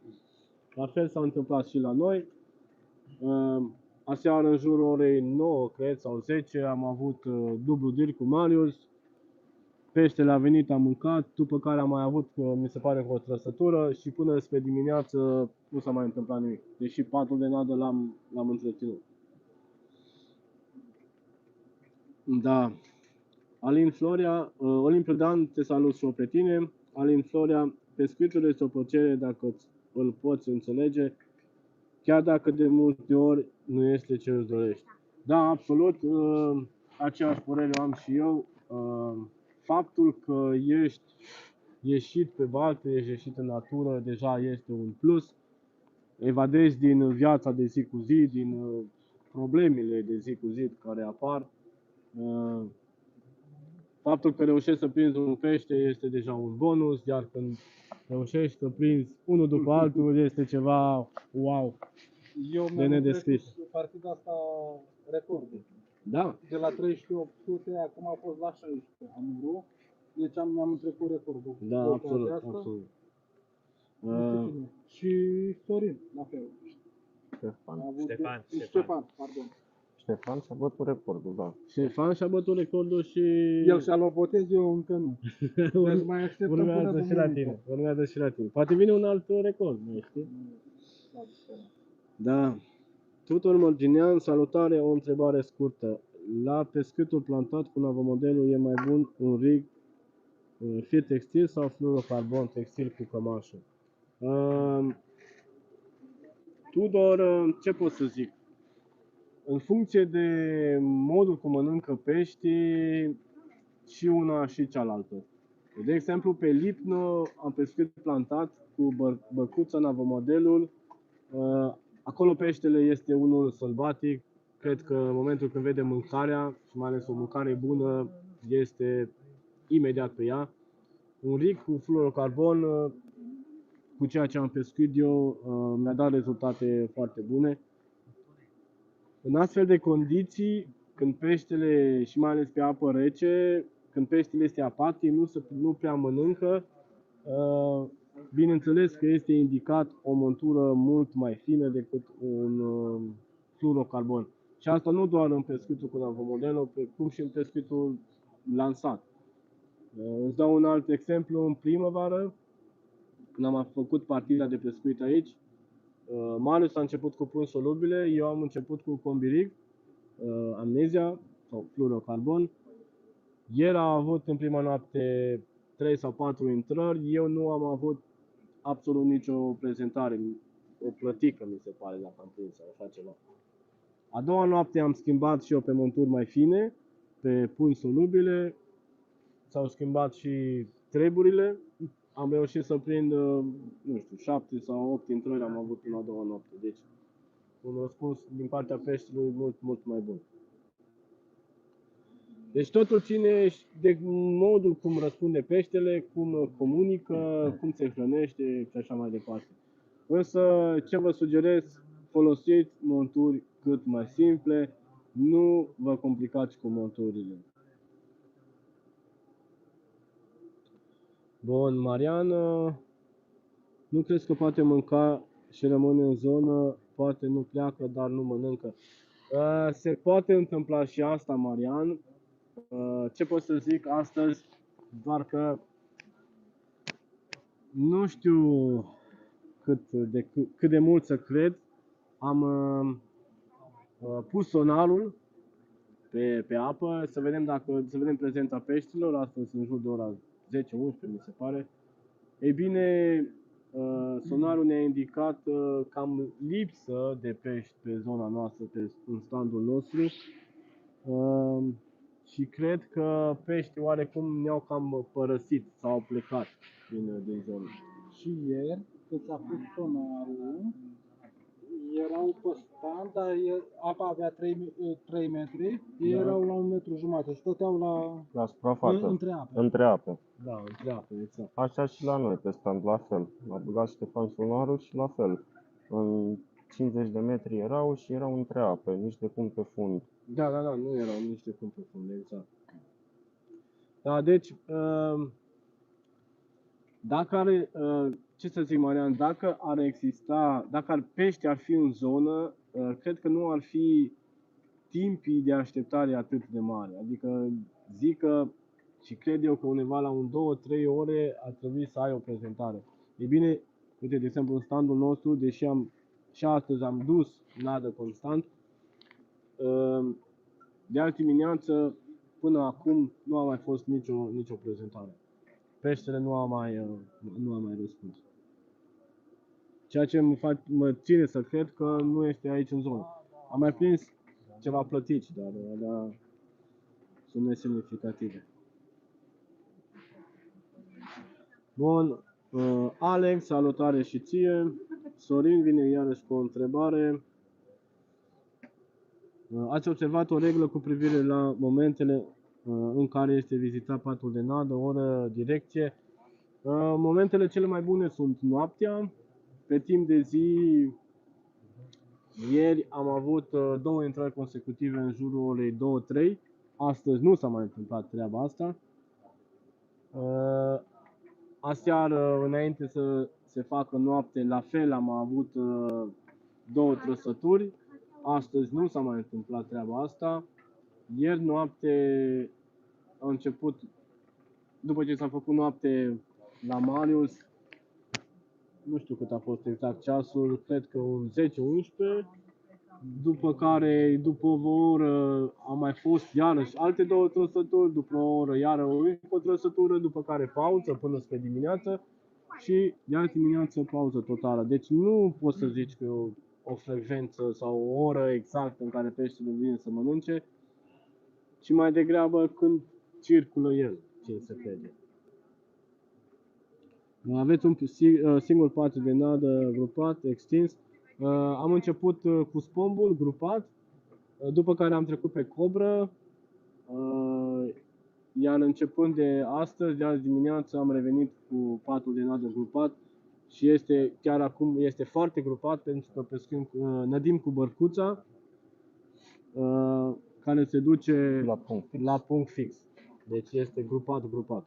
La fel s-a întâmplat și la noi. Aseară, în jurul orei 9, cred, sau 10, am avut dublu deal cu Marius. Peștele a venit, a mâncat, după care am mai avut, mi se pare, o trăsătură și până spre dimineață nu s-a mai întâmplat nimic. Deși patul de nadă l-am întreținut. Da. Alin Floria, Olimpiu Dan, te salut și eu pe tine. Alin Floria, pescuitul este o plăcere dacă îl poți înțelege, chiar dacă de multe ori nu este ce îți dorești. Da, absolut, aceeași părere am și eu. Faptul că ești ieșit pe baltă, ești ieșit în natură, deja este un plus. Evadezi din viața de zi cu zi, din problemele de zi cu zi care apar. Faptul că reușești să prinzi un pește este deja un bonus, iar când reușești să prinzi unul după altul este ceva wow. Eu De mi-am nedescris. întrecut partida asta recordul. Da, De la 3800, acum a fost la 16 amurul. Deci mi-am întrecut recordul. da, Cu absolut, ocazia asta. absolut. Nu știu cine. Și Sorin, la fel. Ștefan. A avut Ștefan. pardon. Ștefan și-a bătut recordul, da. Ștefan și-a bătut recordul și El și-a luat botez, eu încă nu. Deci mai așteptăm până urmează și la duminică. tine. Urmează și la tine. Poate vine un alt record, nu știi? Da. Tutor Mărginean, salutare, o întrebare scurtă. La pescuitul plantat cu navomodelul e mai bun un rig fie textil sau fluorocarbon textil cu cămașă? Tudor, ce pot să zic? În funcție de modul cum mănâncă peștii, și una și cealaltă. De exemplu, pe Lipno am pescuit plantat cu băcuța, navomodelul. Acolo peștele este unul sălbatic. Cred că în momentul când vede mâncarea, și mai ales o mâncare bună, este imediat pe ea. Un rig cu fluorocarbon, cu ceea ce am pescuit eu, mi-a dat rezultate foarte bune. În astfel de condiții, când peștele, și mai ales pe apă rece, când peștele este apatic, nu prea mănâncă, bineînțeles că este indicat o montură mult mai fină decât un fluorocarbon. Și asta nu doar în pescuitul cu navomodelul, cum și în pescuitul lansat. Îți dau un alt exemplu. În primăvară, când am făcut partida de pescuit aici, Marius a început cu pun solubile, eu am început cu combirig, amnezia sau fluorocarbon. El a avut în prima noapte 3 sau 4 intrări, eu nu am avut absolut nicio prezentare, o plătică mi se pare dacă am prins sau așa ceva. A doua noapte am schimbat și eu pe monturi mai fine, pe pun solubile, s-au schimbat și treburile, am reușit să prind, nu știu, 7 sau 8 intrări am avut în a doua noapte, deci un răspuns din partea peștelui mult mai bun. Deci totul ține de modul cum răspunde peștele, cum comunică, cum se hrănește și așa mai departe. Însă, ce vă sugerez, folosiți monturi cât mai simple, nu vă complicați cu monturile. Bun, Marian, nu crezi că poate mânca și rămâne în zonă, poate nu pleacă, dar nu mănâncă. Se poate întâmpla și asta, Marian. Ce pot să zic astăzi, doar că nu știu cât de mult să cred. Am pus sonarul pe apă să vedem prezența peștilor, astăzi în jur de ora 10-11 mi se pare. Ei bine, sonarul ne-a indicat cam lipsă de pești pe zona noastră, în standul nostru. Și cred că peștii oarecum ne-au cam părăsit sau au plecat din zonă. Și ieri, când s-a pus sonarul, Erau pe stand, dar apa avea 3 metri, ei erau la 1,5 metri, stăteau La suprafață, între ape. între ape. Da, între apă, exact. Așa și la noi pe stand, la fel. A băgat Ștefan sonarul și la fel. În 50 de metri erau și erau între ape, nici de cum pe fund. Da, nu erau niște cum pe fund, exact. Da, deci, dacă are, ce să zic, Marian, dacă ar exista, dacă pești ar fi în zonă, cred că nu ar fi timpii de așteptare atât de mari. Adică zic că și cred eu că undeva la 2-3 ore ar trebui să ai o prezentare. E bine, uite, de exemplu, în standul nostru, deși și astăzi am dus nadă constant, de azi dimineață până acum nu a mai fost nicio prezentare. Peștele nu a mai răspuns. Ceea ce mă ține să cred că nu este aici în zonă. Am mai prins ceva plătici, dar alea sunt nesemnificative. Bun, Alex, salutare și ție. Sorin vine iarăși cu o întrebare. Ați observat o reglă cu privire la momentele în care este vizitat patul de nadă, oră, direcție? Momentele cele mai bune sunt noaptea. Pe timp de zi, ieri am avut 2 intrări consecutive în jurul orei 2-3. Astăzi nu s-a mai întâmplat treaba asta. Aseară, înainte să se facă noapte, la fel am avut 2 trăsături. Astăzi nu s-a mai întâmplat treaba asta. Ieri noapte a început, după ce s-a făcut noapte la Marius, nu știu cât a fost exact ceasul, cred că un 10-11, după care, după o oră, a mai fost iarăși alte 2 trăsături, după o oră iară o trăsătură, după care pauză până spre dimineață și de azi dimineață pauză totală. Deci nu poți să zici că e o frecvență sau o oră exactă în care peștele vine să mănânce, ci mai degrabă când circulă el, ce se crede. Aveți un singur pat de nadă grupat, extins. Am început cu spombul grupat, după care am trecut pe cobră, iar începând de astăzi, de azi dimineață, am revenit cu patul de nadă grupat și este chiar acum este foarte grupat pentru că pescuim, nădim cu bărcuța care se duce la punct fix. Deci este grupat.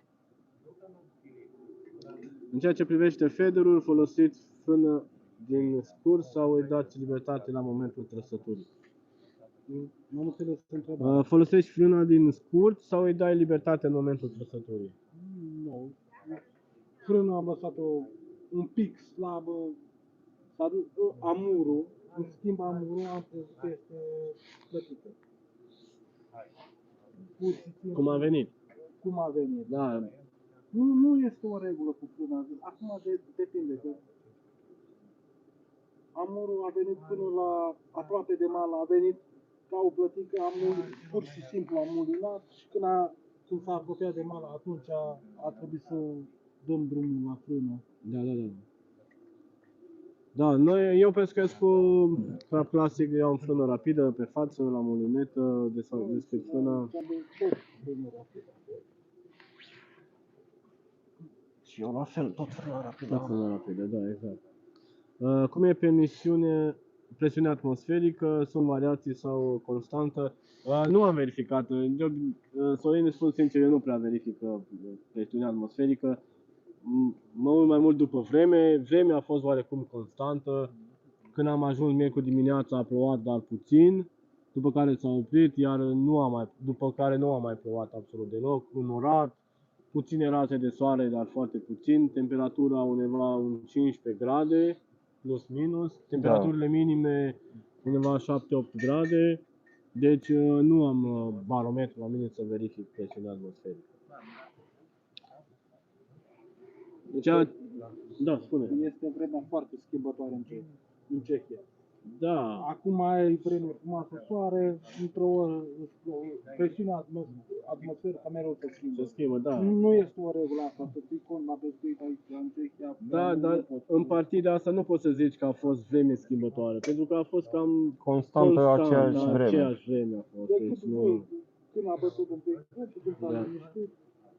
În ceea ce privește feederul, folosiți frână din scurs sau îi dați libertate la momentul trăsăturii? Nu am înțeles întrebarea. Folosești frâna din scurt sau îi dai libertate în momentul trăsăturii? Nu. Frâna am lăsat-o un pic slabă. S-a dus amurul. În schimb, amurul am crezut că este plătită. Pur și simplu. Cum a venit? Cum a venit. Da. Nu este o regulă cu frâna. Acum depinde. Că amurul a venit până la aproape de mal, a venit ca o plătică, pur și simplu am mulinat și când s-a apropiat de mal, atunci a trebuit să dăm drumul la frână. Da. Da, eu pescuiesc cu crab clasic, iau în frână rapidă pe față, la mulinetă, deschid frâna. Și eu la fel, tot frâna rapidă. Tot frână rapidă, da, exact. Cum e presiunea atmosferică, sunt variații sau constantă? Nu am verificat. Sorin, spun sincer, eu nu prea verific presiunea atmosferică. Mă uit mai mult după vreme. Vremea a fost oarecum constantă. Când am ajuns miercuri dimineața a plouat, dar puțin. După care s-a oprit, iar după care nu a mai plouat absolut deloc. Înnorat, puține raze de soare, dar foarte puțin. Temperatura undeva în 15 grade, plus minus. Temperaturile minime undeva 7-8 grade. Deci nu am barometru la mine să verific presiunea atmosferică. Da, spune. Este vremea foarte schimbătoare în Cehia. Da, Acum ai vreme frumoasă, soare, într-o oră, presiunea atmosferică mereu se se schimbă. schimbă, da. Nu este o regulă asta, să fii cont la pescuit aici, în Cehia. Da, dar în partida asta nu poți să zici că a fost vreme schimbătoare, pentru că a fost cam Constantă aceeași da, vreme. aceeași vreme a fost. Deci Decât nu, când a bătut un pic, când s-a Da. liniștit,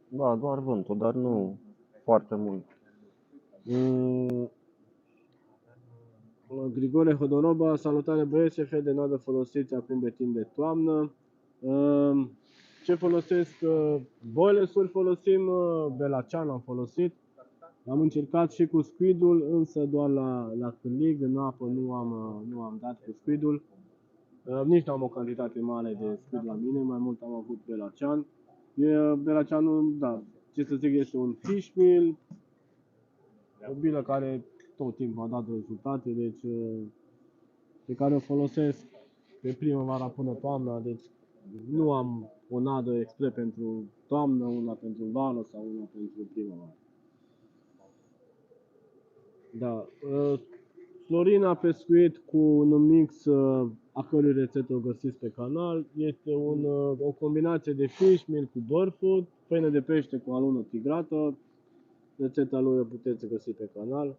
Da, doar vântul, dar nu foarte mult. Mm, Grigore Hodoroba, salutare băieți, ce fel de nadă folosiți acum pe timp de toamnă? Ce folosesc? Boilers-uri folosim, Belacean am folosit. Am încercat și cu squid-ul, însă doar la cârlig, în apă nu am dat cu squid-ul. Nici nu am o cantitate mare de squid la mine, mai mult am avut Belacean. Belaceanul, da, ce să zic, este un fish meal, o bilă care tot timpul a dat rezultate, deci pe care o folosesc pe primăvara până toamna, deci nu am o nadă expre pentru toamnă, una pentru vară sau una pentru primăvară. Da. Florina pescuit cu un mix a cărui rețetă o găsiți pe canal. Este o combinație de fish meal cu bird food, pâine de pește cu alună tigrată. Rețeta lui o puteți găsi pe canal.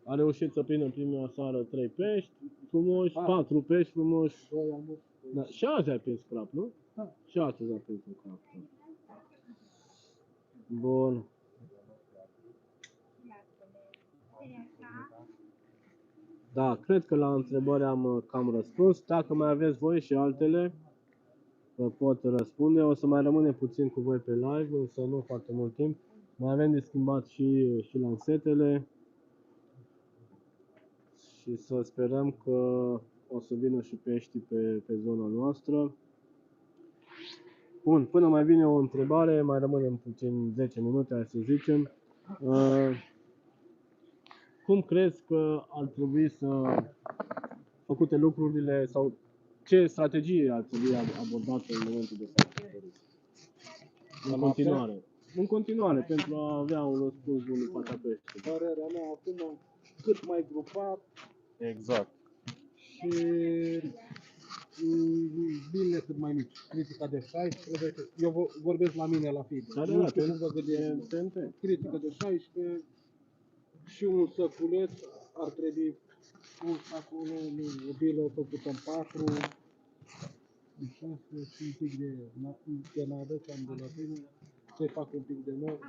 A reușit să prindă în prima seară 3 pești frumoși, 4 pești frumoși. doi am dus. Da. Și azi ai prins crap, nu? Da. Și astăzi a prins un crap. Bun. Da, cred că la întrebări am cam răspuns. Dacă mai aveți voi și altele, vă pot răspunde. O să mai rămânem puțin cu voi pe live, însă nu foarte mult timp. Mai avem de schimbat și lansetele. Și să sperăm că o să vină și peștii pe zona noastră. Bun, până mai vine o întrebare, mai rămânem puțin 10 minute, hai să zicem. Cum crezi că ar trebui să făcute lucrurile sau ce strategie ar trebui abordată în momentul de față? În continuare, pentru a avea un răspuns bun în fața peștii. Părerea mea acum, cât mai grupat Exact. și bine cât mai mici. Critica de 16, eu vorbesc la mine la feed. Da, Nu știu cum vă gândiți. TNT. Critică de 16 și un săculeț ar trebui pus acolo, o bilă făcută în 4, în 6 și un pic de nadă, ce am de la tine, să-i fac un pic de nou.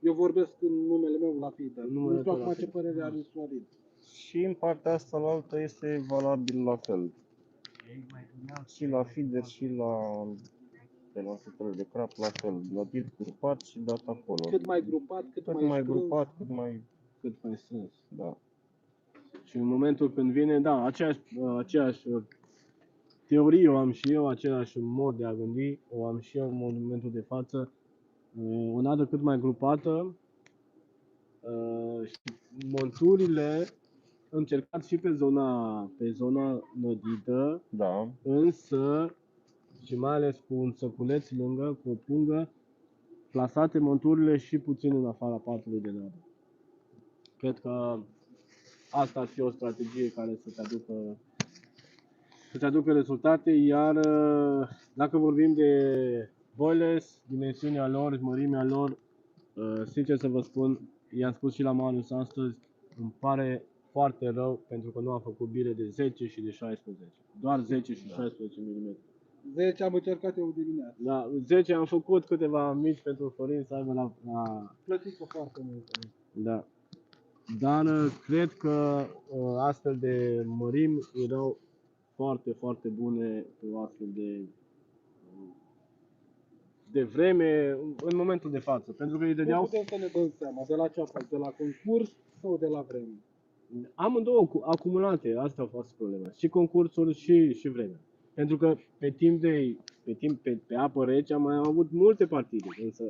Eu vorbesc în numele meu la feed, nu știu acum ce părere are Sorin. Și în partea asta la altă este valabil la fel. Și la feeder și pe lansetele de crap la fel. Lăbit grupat și dat acolo. Cât mai grupat, cât Cât mai mai strâns. grupat, cât mai... Cât mai strâns. Da. Și în momentul când vine, da, aceeași teorie o am și eu, același mod de a gândi, o am și eu în momentul de față. O nadă cât mai grupată și monturile încercat și pe zona nădită, Da. însă și mai ales cu un săculeț lângă, cu o pungă, plasate monturile și puțin în afara patului de nadă. Cred că asta ar fi o strategie care să te aducă rezultate, iar dacă vorbim de boilers, dimensiunea lor, mărimea lor, sincer să vă spun, i-am spus și la Marius astăzi, îmi pare foarte rău pentru că nu am făcut bile de 10 și de 16. Doar 10 și 16 mm. 10 am încercat eu dimineața. Da, 10 am făcut câteva mici pentru Florin să aibă la Plătiți-o foarte mult. Da. Dar cred că astfel de mărimi erau foarte, foarte bune pe o astfel de vreme în momentul de față. Pentru că îi Nu dădeau putem să ne dăm seama de la ce a fost, de la concurs sau de la vreme. amândouă acumulate, asta a fost problema. Și concursul și vremea. Pentru că pe apă rece am mai avut multe partide, însă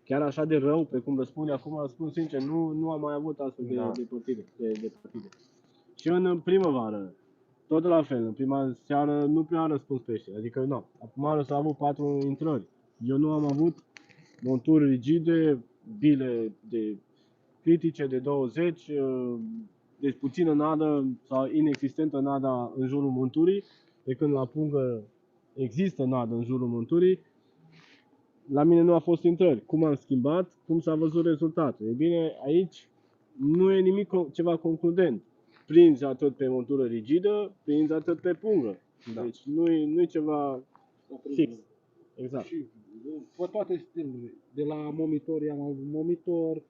chiar așa de rău, pe cum răspunde acum, spun sincer, nu am mai avut astfel de partide. Și în primăvară, tot la fel, în prima seară nu prea am răspuns pește. Adică nu. Acum s-a avut 4 intrări. Eu nu am avut monturi rigide, bile de critice de 20, deci puțină nadă sau inexistentă nada în jurul monturii, de când la pungă există nadă în jurul monturii. La mine nu a fost intrări. Cum am schimbat? Cum s-a văzut rezultatul? E bine, aici nu e nimic ceva concludent. Prinzi atât pe montură rigidă, prinzi atât pe pungă. Da. Deci nu e ceva fix. Exact. Și pe toate stilurile. De la momitori am avut momitor,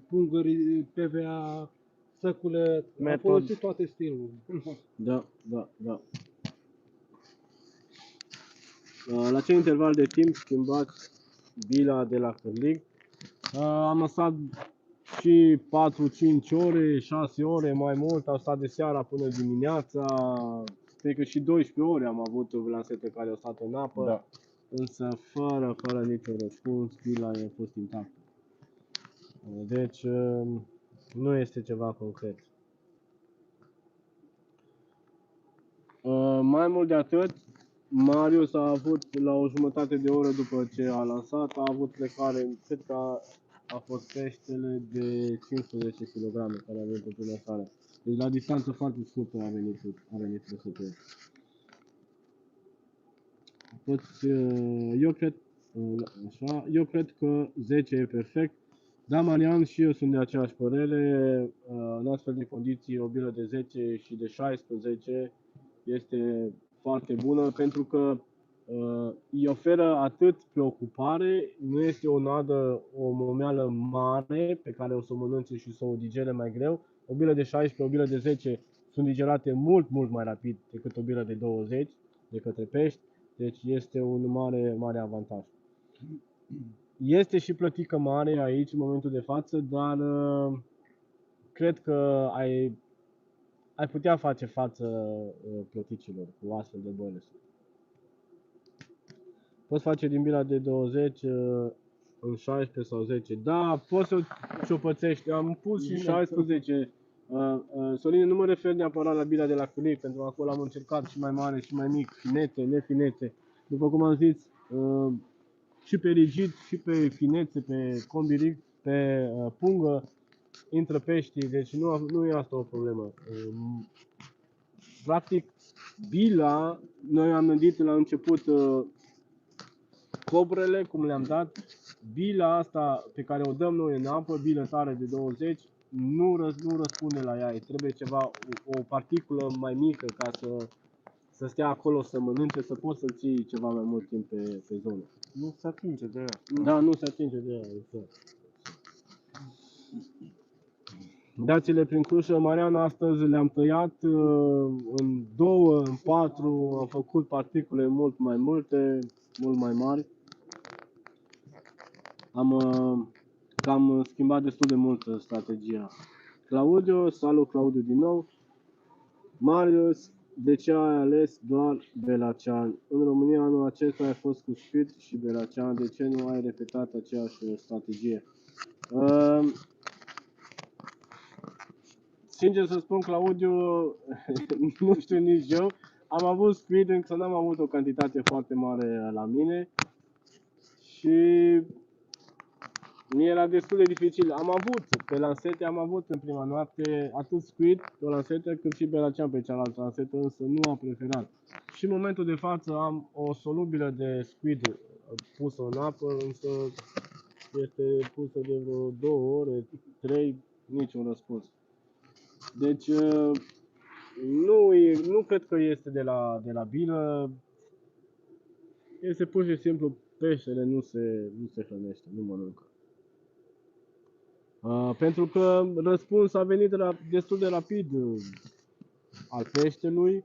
pungări, PVA, săcule, am Metod. folosit toate stilurile. Da. La ce interval de timp schimbați bila de la Cârlig? Am lăsat și 4-5 ore, 6 ore, mai mult, am stat de seara până dimineața, cred că și 12 ore am avut lansete care au stat în apă, Da. însă fără niciun răspuns, bila a fost intactă. Deci nu este ceva concret. Mai mult de atât, Marius a avut la o jumătate de oră după ce a lansat, a avut plecare, cred că a fost peștele de 15 kg care a venit pe prima seară. Deci la distanță foarte scurtă a venit trăsătorul. Eu cred că 10 e perfect. Da, Marian, și eu sunt de aceeași părere. În astfel de condiții, o bilă de 10 și de 16 este foarte bună pentru că îi oferă atât preocupare, nu este o nadă, o momeală mare pe care o să o mănânce și să o digere mai greu. O bilă de 16, o bilă de 10 sunt digerate mult mai rapid decât o bilă de 20 de către pești, deci este un mare avantaj. Este și plătică mare aici în momentul de față, dar cred că ai putea face față plăticilor cu astfel de băle. Poți face din bila de 20 în 16 sau 10. Da, poți să o ciopățești. Am pus și 16. Soline, nu mă refer neapărat la bila de la Cârlig, pentru că acolo am încercat și mai mare și mai mic, finețe, nefinețe. După cum am zis, și pe rigid, și pe finețe, pe combi, pe pungă, intră peștii, deci nu e asta o problemă. Practic, bila, noi am gândit la început cobrele, cum le-am dat, bila asta pe care o dăm noi în apă, bilă tare de 20, nu răspunde la ea, îi trebuie ceva, o particulă mai mică ca să stea acolo, să mănânce, să poți să ții ceva mai mult timp pe zonă. Nu se atinge de ea. Da, nu se atinge de ea, exact. Dați-le prin crușă, Mariana, astăzi le-am tăiat în 2, în 4, am făcut particule mult mai multe, mult mai mari. Am schimbat destul de mult strategia. Claudiu, salut Claudiu din nou. Marius, de ce ai ales doar Belacean? În România anul acesta ai fost cu Squid și Belacean, de ce nu ai repetat aceeași strategie? Sincer să spun, Claudiu, nu știu nici eu. Am avut Squid, însă n-am avut o cantitate foarte mare la mine și mi era destul de dificil. Am avut pe lansete, am avut în prima noapte atât Squid pe o lansetă cât și Belacean pe cealaltă lansetă, însă nu am preferat. Și în momentul de față am o solubilă de Squid pusă în apă, însă este pusă de vreo 2 ore, 3, niciun răspuns. Deci nu cred că este de la bilă, este pur și simplu peștele nu se hrănește, nu mănâncă. Pentru că răspunsul a venit destul de rapid al peștelui,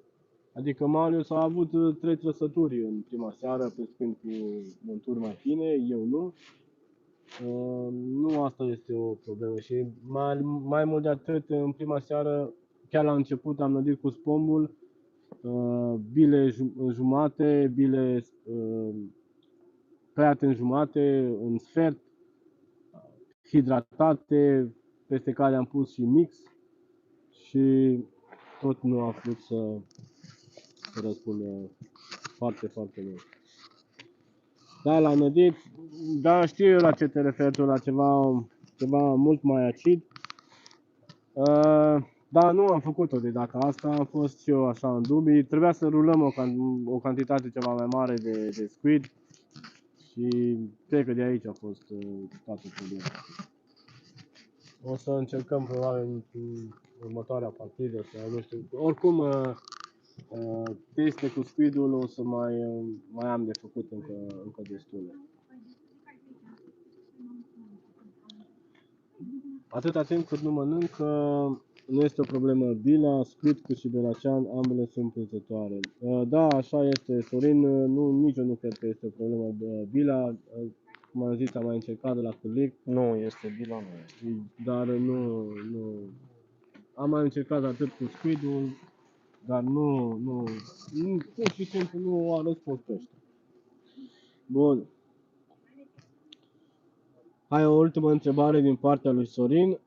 adică Marius a avut 3 trăsături în prima seară, pescând cu monturi mai fine, eu nu. Nu asta este o problemă și mai mult de atât, în prima seară, chiar la început am nădit cu spombul, bile în jumate, bile tăiate în jumate, în sfert, hidratate, peste care am pus și mix și tot nu a putut să răspundă foarte mult. Da, la nădit, da, știu eu la ce te referi tu, la ceva mult mai acid. Da, nu am făcut-o de data asta, am fost și eu așa în dubii. Trebuia să rulăm o cantitate ceva mai mare de squid și cred că de aici a fost toată problema. O să încercăm probabil în următoarea partidă sau nu știu. Oricum, teste cu squid-ul o să mai am de făcut încă destule. Atâta timp cât nu mănânc, nu este o problemă. Bila, squid și belașan, ambele sunt prinzătoare. Da, așa este, Sorin, nici eu nu cred că este o problemă. Bila, cum am zis, am mai încercat de la Culic, Nu, este bila mea. dar nu. Am mai încercat atât cu squid-ul, dar pur și simplu nu a răspuns pește. Bun. Hai o ultimă întrebare din partea lui Sorin.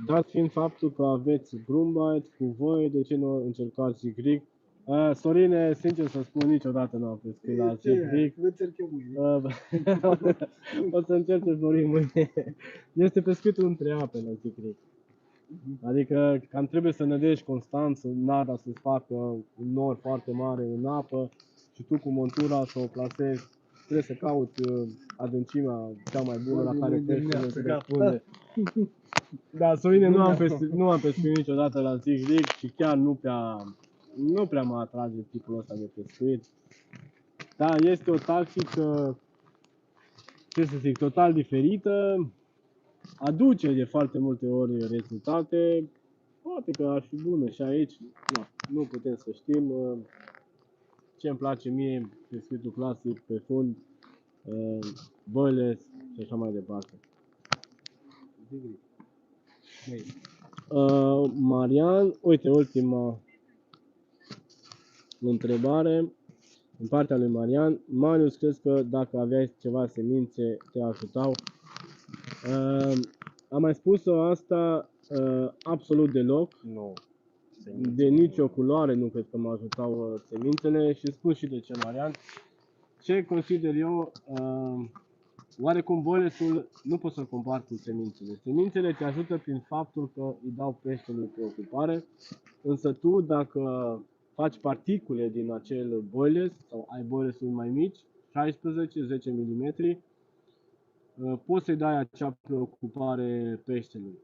Dat fiind faptul că aveți Groombite cu voi, de ce nu încercați Zigrig? Sorine, sincer să spun, niciodată nu am pescuit la Zigrig. O să încerce Sorin mâine. Este pescuitul între ape la Zigrig. Adică cam trebuie să nădești constant, să nada să-ți facă un nor foarte mare în apă și tu cu montura să o plasezi. Trebuie să cauți adâncimea cea mai bună la care peștele se răspunde. Da, Sorine, nu am pescuit niciodată la Zigrig și chiar nu prea mă atrage tipul ăsta de pescuit. Da, este o tactică, ce să zic, total diferită. Aduce de foarte multe ori rezultate. Poate că ar fi bună și aici, nu putem să știm. Ce îmi place mie, pescuitul clasic, pe fund, boiles și așa mai departe. Marian, uite, ultima întrebare în partea lui Marian. Marius, crezi că dacă aveai ceva semințe te ajutau? Am mai spus-o asta absolut deloc. Nu. De nicio culoare nu cred că mă ajutau semințele și spun și de ce, Marian. Ce consider eu, oarecum boilesul nu pot să-l compar cu semințele. Semințele te ajută prin faptul că îi dau peștelui preocupare, însă tu dacă faci particule din acel boiles sau ai boilesuri mai mici, 16-10 mm, poți să-i dai acea preocupare peștelui.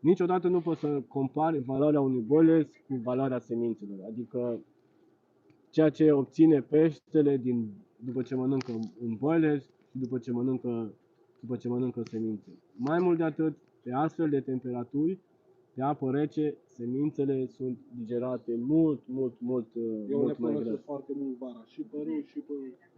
Niciodată nu poți să compari valoarea unui boiles cu valoarea semințelor, adică ceea ce obține peștele după ce mănâncă un boiles și după ce mănâncă semințe. Mai mult de atât, pe astfel de temperaturi, pe apă rece, semințele sunt digerate mult mai greu. Foarte mult vara, și pe râu, și pe...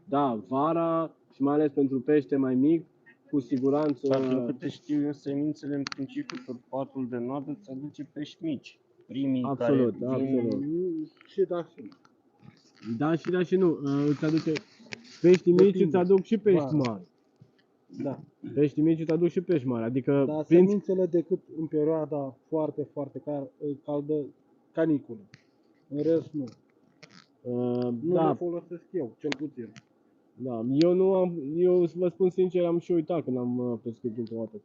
Da, vara și mai ales pentru pește mai mic, cu siguranță. Dar din câte știu eu, semințele în principiu pe patul de nadă îți aduce pești mici. Primii Absolut, care vin... absolut. Și da și nu. Da și nu. Îți aduce pești mici, îți aduc și pești mari. Da. Pești mici îți aduc și pești mari. Adică Dar semințele decât în perioada foarte caldă, caniculă. În rest nu. Nu le folosesc eu, cel puțin. Da, eu vă spun sincer, am și uitat când am pescuit ultima dată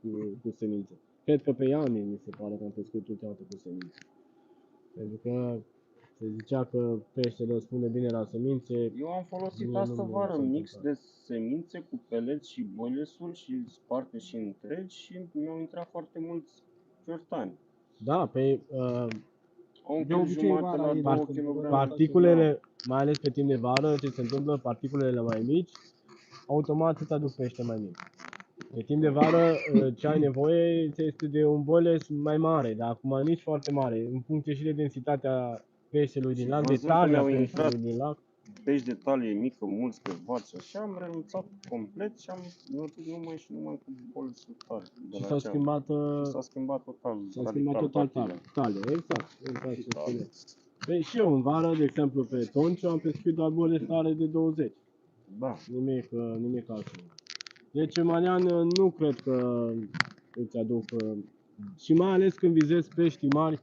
cu semințe. Cred că pe Iani mi se pare că am pescuit ultima dată cu semințe. Pentru că se zicea că peștele răspunde bine la semințe. Eu am folosit astă vară mix de semințe cu peleți și boilesuri și sparte și întregi și mi-au intrat foarte mulți ciortani. Da, pe de obicei vara particulele, mai ales pe timp de vară, ce se întâmplă, particulele mai mici, automat îți aduc pește mai mici. Pe timp de vară, ce ai nevoie este de un boiles mai mare, dar acum nici foarte mare, în funcție și de densitatea peștelui din lac, de talia peștelui din lac. Pești de talie mică, mulți pe vaci, așa am renunțat complet și am nutrit numai cu boilesul tare. Și s-a schimbat total. S-a schimbat total talia, exact ce spune. Păi și eu în vară, de exemplu, pe Tonciu am pescuit doar boiles tare de 20. Da. Nimic altceva. Deci, Marian, nu cred că îți aduc, și mai ales când vizezi pești mari,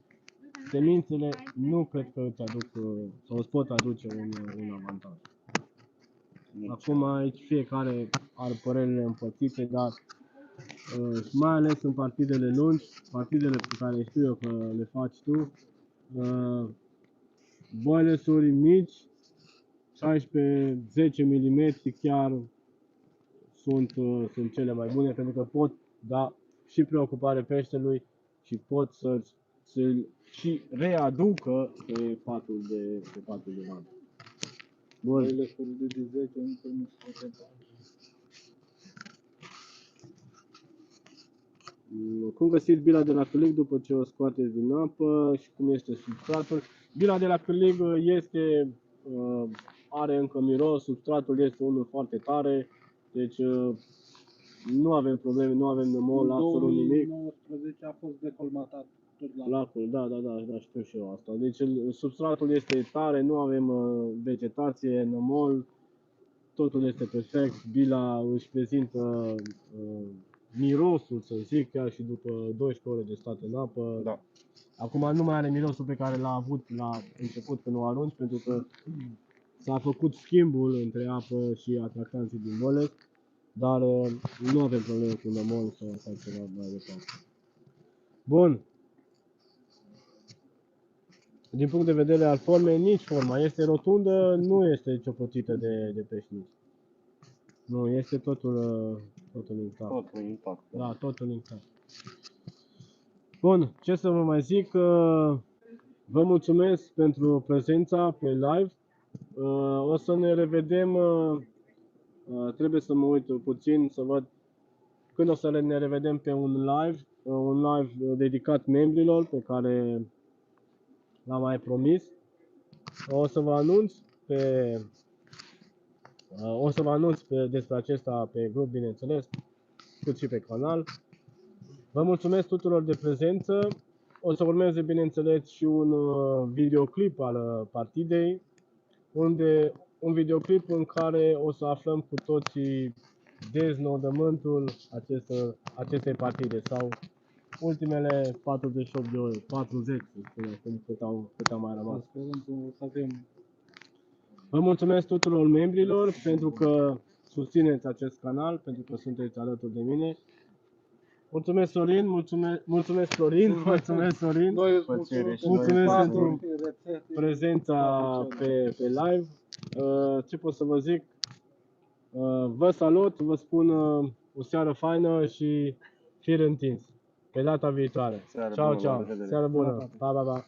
semințele nu cred că îți aduc, sau îți pot aduce un avantaj. Acum aici fiecare are părerile împărțite, dar și mai ales în partidele lungi, partidele pe care știu eu că le faci tu, boilers-uri mici, 16-10 mm chiar sunt cele mai bune, pentru că pot da și preocupare peștelui și pot să-l și readucă pe patul de lapte. Bun. Boilerul de 10 nu permis Cum găsiți bila de la cârlig după ce o scoateți din apă și cum este substratul? Bila de la cârlig are încă miros, substratul este unul foarte tare, deci nu avem probleme, nu avem nămol, absolut nimic. 2019 a fost decolmatat tot la Lacul, da, știu și eu asta. Deci substratul este tare, nu avem vegetație, nămol, totul este perfect, bila își prezintă mirosul, să zic, chiar și după 12 ore de stat în apă. Da. Acum nu mai are mirosul pe care l-a avut la început când o arunci, pentru că s-a făcut schimbul între apă și atractanții din boiler, dar nu avem probleme cu nămol sau ceva mai departe. Bun. Din punct de vedere al formei, nici forma este rotundă, nu este ciopoțită de pești mici. Nu, este totul intact. Totul intact. Da, totul intact. Bun, ce să vă mai zic, vă mulțumesc pentru prezența pe live. O să ne revedem, trebuie să mă uit puțin să văd când o să ne revedem pe un live dedicat membrilor pe care l-am mai promis. O să vă anunț despre acesta pe grup, bineînțeles, cât și pe canal. Vă mulțumesc tuturor de prezență. O să urmeze, bineînțeles, și un videoclip al partidei, un videoclip în care o să aflăm cu toții deznodământul acestei partide sau ultimele 48 de ore, 40, cât au mai rămas. Vă mulțumesc tuturor membrilor pentru că susțineți acest canal, pentru că sunteți alături de mine. Mulțumesc Sorin, mulțumesc Florin, mulțumesc Sorin, mulțumesc pentru prezența pe live. Ce pot să vă zic? Vă salut, vă spun o seară faină și fir întins. Pe data viitoare. Ciao, ciao. Seară bună. Pa, pa, pa.